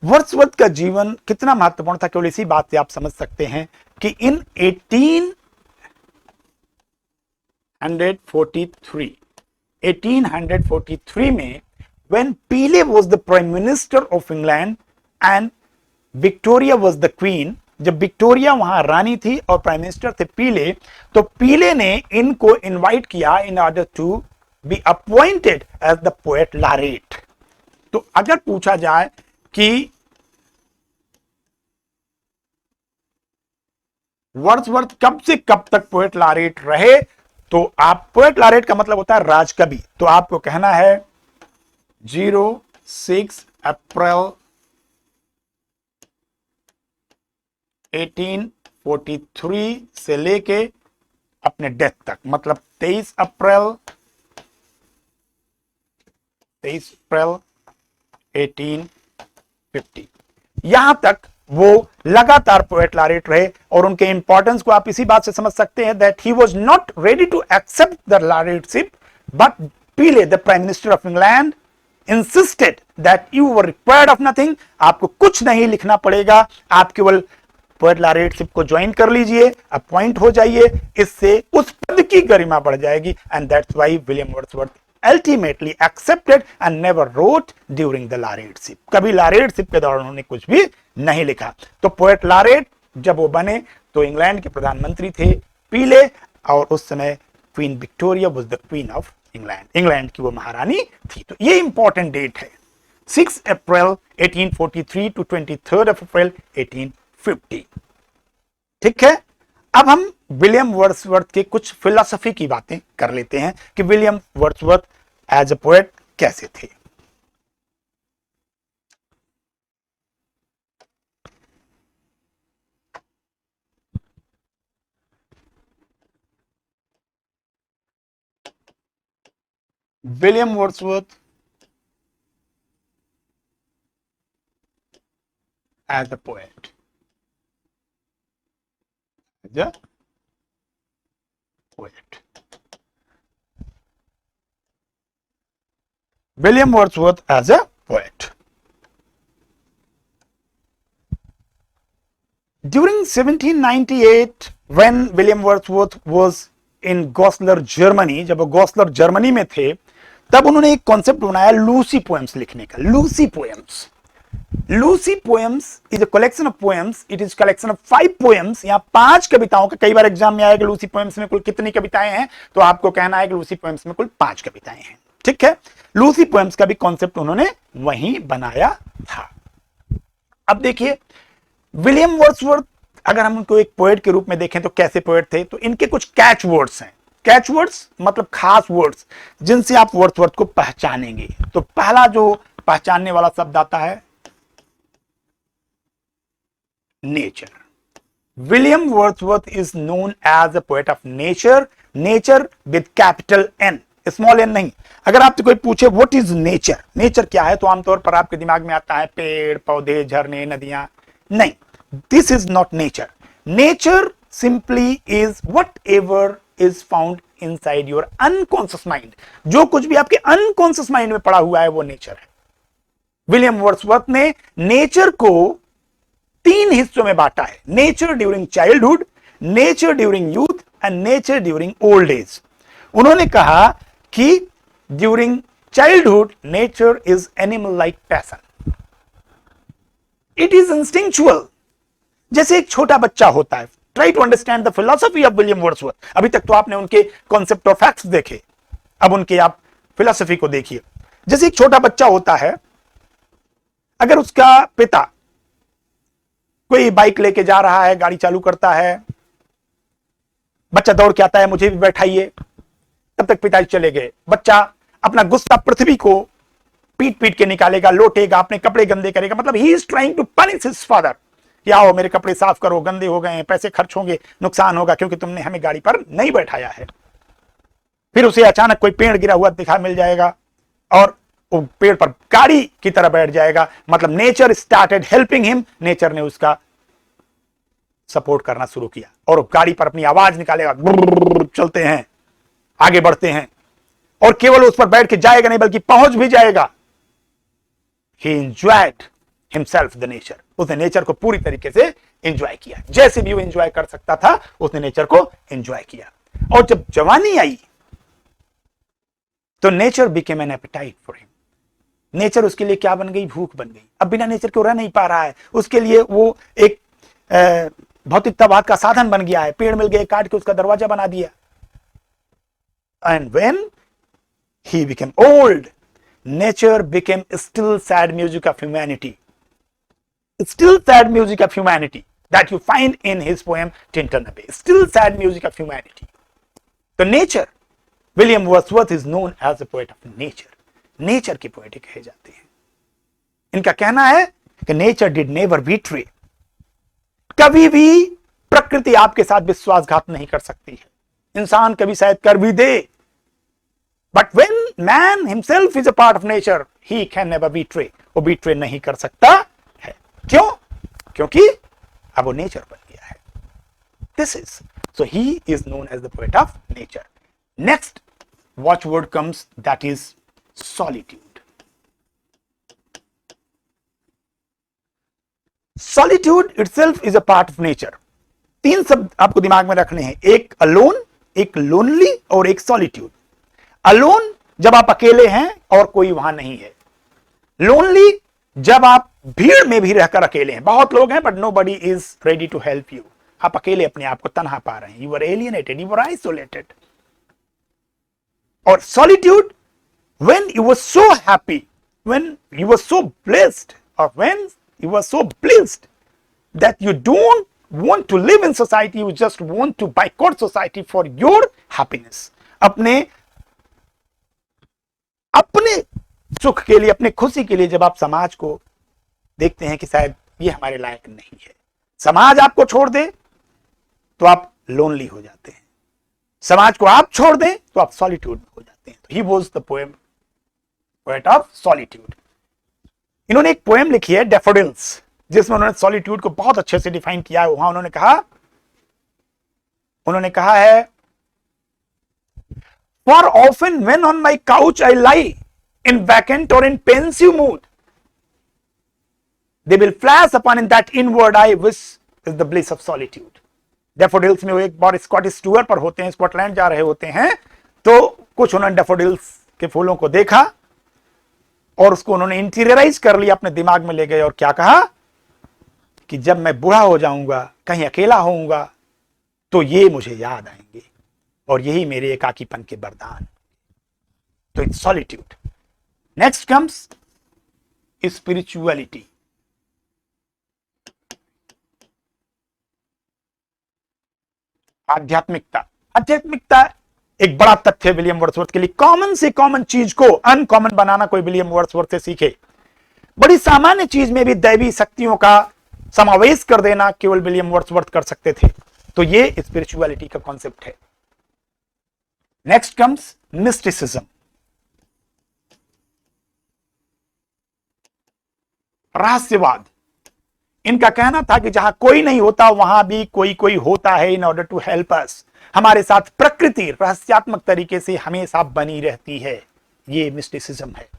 वर्ड्सवर्थ का जीवन कितना महत्वपूर्ण था केवल इसी बात से आप समझ सकते हैं कि इन 1843 में when Pele was the prime minister of England and Victoria was the queen, जब विक्टोरिया वहां रानी थी और प्राइम मिनिस्टर थे पीले, तो पीले ने इनको इनवाइट किया in order to be appointed as the poet laureate. तो अगर पूछा जाए कि वर्ड्सवर्थ कब से कब तक पोएट लॉरेट रहे, तो आप पोएट लॉरेट का मतलब होता है राजकवि, तो आपको कहना है 06 अप्रैल 1843 से लेके अपने डेथ तक, मतलब 23 अप्रैल 1850, यहां तक वो लगातार पोएट लॉरेट रहे। और उनके इंपॉर्टेंस को आप इसी बात से समझ सकते हैं that he was not ready to accept the laureateship, but Peel the prime minister of England insisted that you were required of nothing, आपको कुछ नहीं लिखना पड़ेगा, आप केवल पोएट लॉरेटशिप को ज्वाइन कर लीजिए, अपॉइंट हो जाइए, इससे उस पद की गरिमा बढ़ जाएगी। And that's why William Wordsworth ultimately accepted and never wrote during the laureateship। कभी लॉरेटशिप के दौरान उन्होंने कुछ भी नहीं लिखा। तो पोएट लॉरेट जब वो बने तो इंग्लैंड के प्रधानमंत्री थे पीले, और उस समय queen Victoria was the queen of England, England की वो महारानी थी। तो ये इंपॉर्टेंट डेट है 6 अप्रैल 1843 टू 23 अप्रैल 1850, ठीक है। अब हम विलियम वर्ड्सवर्थ के कुछ फिलॉसफी की बातें कर लेते हैं कि William Wordsworth as a poet कैसे थे। William Wordsworth as a poet. As a poet. William Wordsworth as a poet. During 1798, when William Wordsworth was in Goslar, Germany, जब वो गॉसलर जर्मनी में थे, तब उन्होंने एक कॉन्सेप्ट बनाया लूसी पोएम्स लिखने का. Lucy poems. Lucy poems is a collection of poems. It is collection of 5 poems. यहाँ 5 कविताओं का. कई बार एग्जाम में आएगा लूसी पोएम्स में कुल कितनी कविताएं हैं, तो आपको कहना है कि लूसी पोएम्स में कुल 5 कविताएं हैं. ठीक है. लूसी पोएम्स का भी कॉन्सेप्ट उन्होंने वहीं बनाया था. अब देखिए विलियम वर्ड्सवर्थ, अगर हम उनको एक पोएट के रूप में देखें तो कैसे पोएट थे, तो इनके कुछ कैच वर्ड्स हैं. कैच वर्ड्स मतलब खास वर्ड्स जिनसे आप वर्ड्सवर्थ को पहचानेंगे. तो पहला जो पहचानने वाला शब्द आता है nature. William Wordsworth is known as a poet of nature. Nature with capital N, small N नहीं. अगर आपसे कोई पूछे व्हाट इज नेचर, नेचर क्या है, तो आमतौर पर आपके दिमाग में आता है पेड़ पौधे झरने नदियां. नहीं, this is not nature. Nature simply is what ever is found inside your unconscious mind. जो कुछ भी आपके अनकॉन्शियस माइंड में पड़ा हुआ है वो नेचर है. विलियम वर्ड्सवर्थ ने नेचर को 3 हिस्सों में बांटा है. Nature during childhood, nature during youth and nature during old age. उन्होंने कहा कि during childhood nature is animal like passion. It is instinctual. जैसे एक छोटा बच्चा होता है. Try to understand the philosophy of William Wordsworth. अभी तक तो आपने उनके कॉन्सेप्ट और फैक्ट्स देखे, अब उनके आप फिलॉसफी को देखिए. जैसे एक छोटा बच्चा होता है, अगर उसका पिता कोई बाइक लेके जा रहा है, गाड़ी चालू करता है, बच्चा दौड़ के आता है, मुझे भी बैठाइए. तब तक पिताजी चले गए. बच्चा अपना गुस्सा पृथ्वी को पीट पीट के निकालेगा, लोटेगा, अपने कपड़े गंदे करेगा. मतलब he is trying to punish his father. या आओ मेरे कपड़े साफ करो, गंदे हो गए हैं, पैसे खर्च होंगे, नुकसान होगा क्योंकि तुमने हमें गाड़ी पर नहीं बैठाया है. फिर उसे अचानक कोई पेड़ गिरा हुआ दिखा मिल जाएगा और वो पेड़ पर गाड़ी की तरह बैठ जाएगा. मतलब nature started helping him. Nature ने उसका सपोर्ट करना शुरू किया और गाड़ी पर अपनी आवाज निकालेगा. चलते हैं, आगे बढ़ते हैं, और केवल उस पर बैठ के जाएगा नहीं बल्कि पहुंच भी जाएगा. He enjoyed himself the nature. उसने नेचर को पूरी तरीके से एंजॉय किया. जैसे भी वो एंजॉय कर सकता था उसने नेचर को एंजॉय किया. और जब जवानी आई तो nature became an apatite for him. Nature उसके लिए क्या बन गई? भूख बन गई. अब बिना नेचर को रह नहीं पा रहा है. उसके लिए वो एक भौतिकतावाद का साधन बन गया है. पेड़ मिल गए, काट के उसका दरवाजा बना दिया. And when he became old, nature became still sad music of humanity. Still sad music of humanity that you find in his poem Tintin-Abbey. Still sad music of humanity. The nature, William Wordsworth is known as a poet of nature. Nature के poet कहे जाते हैं. इनका कहना है कि nature did never betray. कभी भी प्रकृति आपके साथ विश्वासघात नहीं कर सकती है. इंसान कभी शायद कर भी दे. But when man himself is a part of nature, he can never betray. वो betray नहीं कर सकता है. क्यों? क्योंकि अब वो नेचर बन गया है. This is. So he is known as the poet of nature. Next watchword comes, that is solitude. Solitude itself is a part of nature. 3 शब्द आपको दिमाग में रखने हैं. एक alone, एक lonely और एक solitude. अलोन जब आप अकेले हैं और कोई वहां नहीं है. लोनली जब आप भीड़ में भी रहकर अकेले हैं. बहुत लोग हैं but nobody is ready to help you. आप अकेले अपने आप को तन्हा पा रहे हैं. You are alienated, you are isolated. और solitude when you were so happy, when you were so blessed, और when you were so blessed that you don't want to live in society, you just want to boycott society for your happiness. अपने सुख के लिए, अपने खुशी के लिए जब आप समाज को देखते हैं कि शायद ये हमारे लायक नहीं है, समाज आपको छोड़ दे तो आप लोनली हो जाते हैं. समाज को आप छोड़ दें तो आप सॉलिट्यूड में हो जाते हैं. तो he was the poet of solitude. इन्होंने एक पोएम लिखी है डेफोडिल्स. जिसमें उन्होंने सॉलिट्यूड को बहुत अच्छे से डिफाइन किया है। वहां उन्होंने कहा है, for oft when on my couch I lie in vacant or in pensive mood, they will flash upon in that inward eye which is the bliss of solitude. Daffodils में वो एक बार स्कॉटिश टूर पर होते हैं, Scotland जा रहे होते हैं, तो कुछ उन्होंने डैफोडिल्स के फूलों को देखा और उसको उन्होंने इंटीरियराइज कर लिया, अपने दिमाग में ले गए और क्या कहा कि जब मैं बूढ़ा हो जाऊंगा, कहीं अकेला होऊंगा, तो ये मुझे याद आएंगे और यही मेरे एकाकीपन के वरदान। तो it's solitude. Next comes spirituality. आध्यात्मिकता। आध्यात्मिकता एक बड़ा तथ्य है विलियम वर्ड्सवर्थ के लिए। कॉमन से कॉमन चीज को अनकॉमन बनाना कोई विलियम वर्ड्सवर्थ से सीखे। बड़ी सामान्य चीज में भी दैवी शक्तियों का समावेश कर देना केवल विलियम वर्ड्सवर्थ कर सकते थे। तो ये स्पिरिचुअलिटी का कॉन्सेप्ट है। Next comes mysticism. रहस्यवाद। इनका कहना था कि जहां कोई नहीं होता वहां भी कोई कोई होता है, in order to help us. हमारे साथ प्रकृति रहस्यात्मक तरीके से हमेशा बनी रहती है। ये मिस्टिसिज्म है।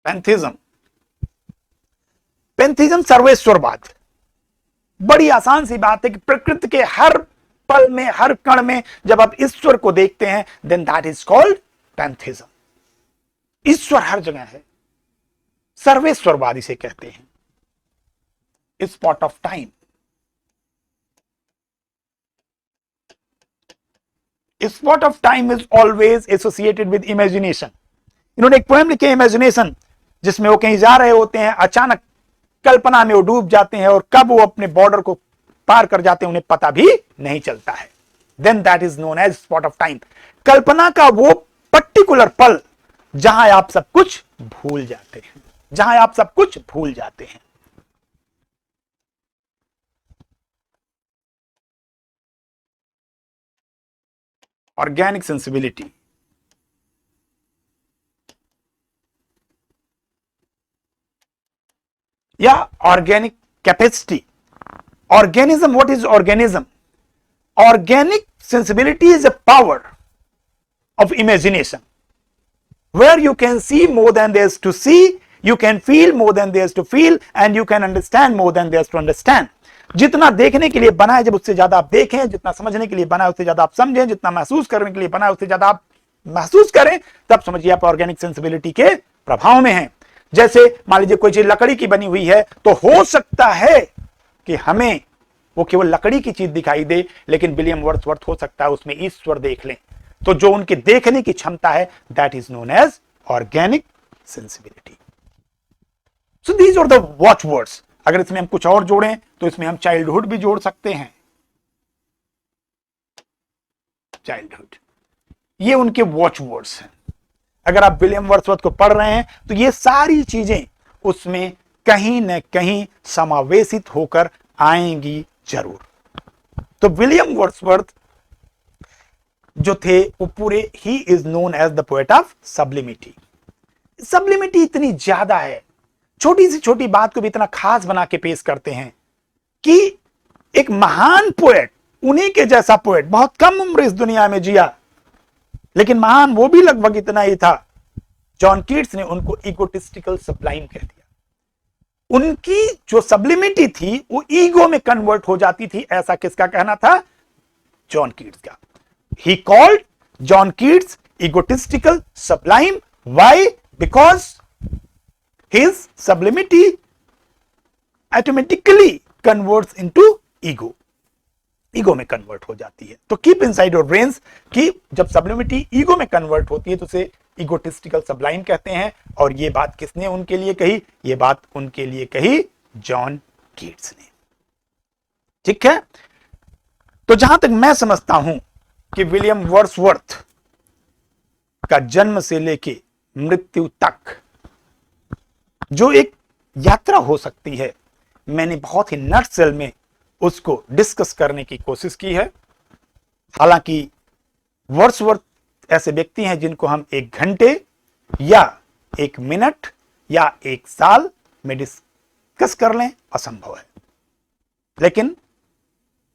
पैंथिज्म। पैंथिज्म सर्वेश्वरवाद। बड़ी आसान सी बात है कि प्रकृति के हर पल में, हर कण में जब आप ईश्वर को देखते हैं, then that is called pantheism. ईश्वर हर जगह है। सर्वेश्वरवाद इसे कहते हैं। Spot of time. Spot of time is always associated with imagination. इन्होंने एक पोएम लिखी है इमेजिनेशन, जिसमें वो कहीं जा रहे होते हैं, अचानक कल्पना में वो डूब जाते हैं और कब वो अपने बॉर्डर को पार कर जाते हैं उन्हें पता भी नहीं चलता है। Then that is known as spot of time. कल्पना का वो पर्टिकुलर पल जहां आप सब कुछ भूल जाते हैं, जहां आप सब कुछ भूल जाते हैं। Organic sensibility. या organic capacity. Organism, what is organism? Organic sensibility is a power of imagination where you can see more than there is to see, you can feel more than there is to feel, and you can understand more than there is to understand. जितना देखने के लिए बना है, जब उससे ज्यादा आप देखें, जितना समझने के लिए बना है उससे ज्यादा आप समझें, जितना महसूस करने के लिए बना है उससे ज्यादा आप महसूस करें, तब समझिए आप ऑर्गेनिक सेंसिबिलिटी के प्रभाव में हैं। जैसे मान लीजिए कोई चीज लकड़ी की बनी हुई है, तो हो सकता है कि हमें वो केवल लकड़ी की चीज दिखाई दे, लेकिन विलियम वर्ड्सवर्थ हो सकता है उसमें ईश्वर देख लें। तो जो उनके देखने की क्षमता है, that is known as organic sensibility. So these are the watch words. अगर इसमें हम कुछ और जोड़ें तो इसमें हम चाइल्डहुड भी जोड़ सकते हैं। चाइल्डहुड, ये उनके वॉच वर्ड्स हैं। अगर आप विलियम वर्ड्सवर्थ को पढ़ रहे हैं तो ये सारी चीजें उसमें कहीं न कहीं समावेशित होकर आएंगी जरूर। तो विलियम वर्ड्सवर्थ जो थे वो पूरे, he is known as the poet of sublimity. Sublimity इतनी ज्यादा है, छोटी सी छोटी बात को भी इतना खास बना के पेश करते हैं कि एक महान पोएट, उन्हीं के जैसा पोएट बहुत कम उम्र इस दुनिया में जिया, लेकिन महान वो भी लगभग इतना ही था। जॉन कीट्स ने उनको इगोटिस्टिकल सब्लाइम कह दिया। उनकी जो सब्लिमिटी थी वो ईगो में कन्वर्ट हो जाती थी। ऐसा किसका कहना था? जॉन कीट्स का। He called John Keats egotistical sublime. Why? Because his sublimity automatically converts into ego. Ego में कन्वर्ट हो जाती है। तो कीप इनसाइड योर ब्रेन्स कि जब सब्लिमिटी ईगो में कन्वर्ट होती है तो उसे इगोटिस्टिकल सब्लाइम कहते हैं। और ये बात किसने उनके लिए कही? ये बात उनके लिए कही जॉन कीट्स ने। ठीक है। तो जहां तक मैं समझता हूं कि विलियम वर्ड्सवर्थ का जन्म से लेके मृत्यु तक जो एक यात्रा हो सकती है, मैंने बहुत ही नटसेल में उसको डिस्कस करने की कोशिश की है। हालांकि वर्ड्सवर्थ ऐसे व्यक्ति हैं जिनको हम 1 घंटे या 1 मिनट या 1 साल में डिस्कस कर लें असंभव है। लेकिन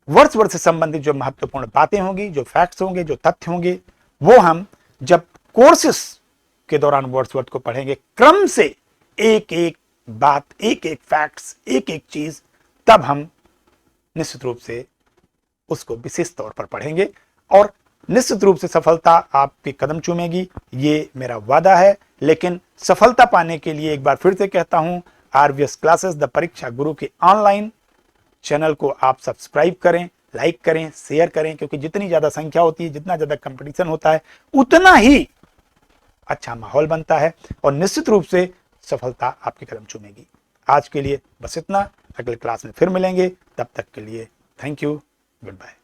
वर्ड्सवर्थ से संबंधित जो महत्वपूर्ण बातें होंगी, जो फैक्ट्स होंगे, जो तथ्य होंगे, वो हम जब कोर्सेस के दौरान वर्ड्सवर्थ को पढ़ेंगे, क्रम से एक एक बात, एक एक फैक्ट्स, एक एक चीज, तब हम निश्चित रूप से उसको विशेष तौर पर पढ़ेंगे और निश्चित रूप से सफलता आपके कदम चूमेगी, ये मेरा वादा है। लेकिन सफलता पाने के लिए एक बार फिर से कहता हूं, आरबीएस क्लासेस द परीक्षा गुरु के ऑनलाइन चैनल को आप सब्सक्राइब करें, लाइक करें, शेयर करें, क्योंकि जितनी ज्यादा संख्या होती है, जितना ज्यादा कंपटीशन होता है, उतना ही अच्छा माहौल बनता है और निश्चित रूप से सफलता आपके कदम चूमेगी। आज के लिए बस इतना, अगले क्लास में फिर मिलेंगे, तब तक के लिए थैंक यू, गुड बाय।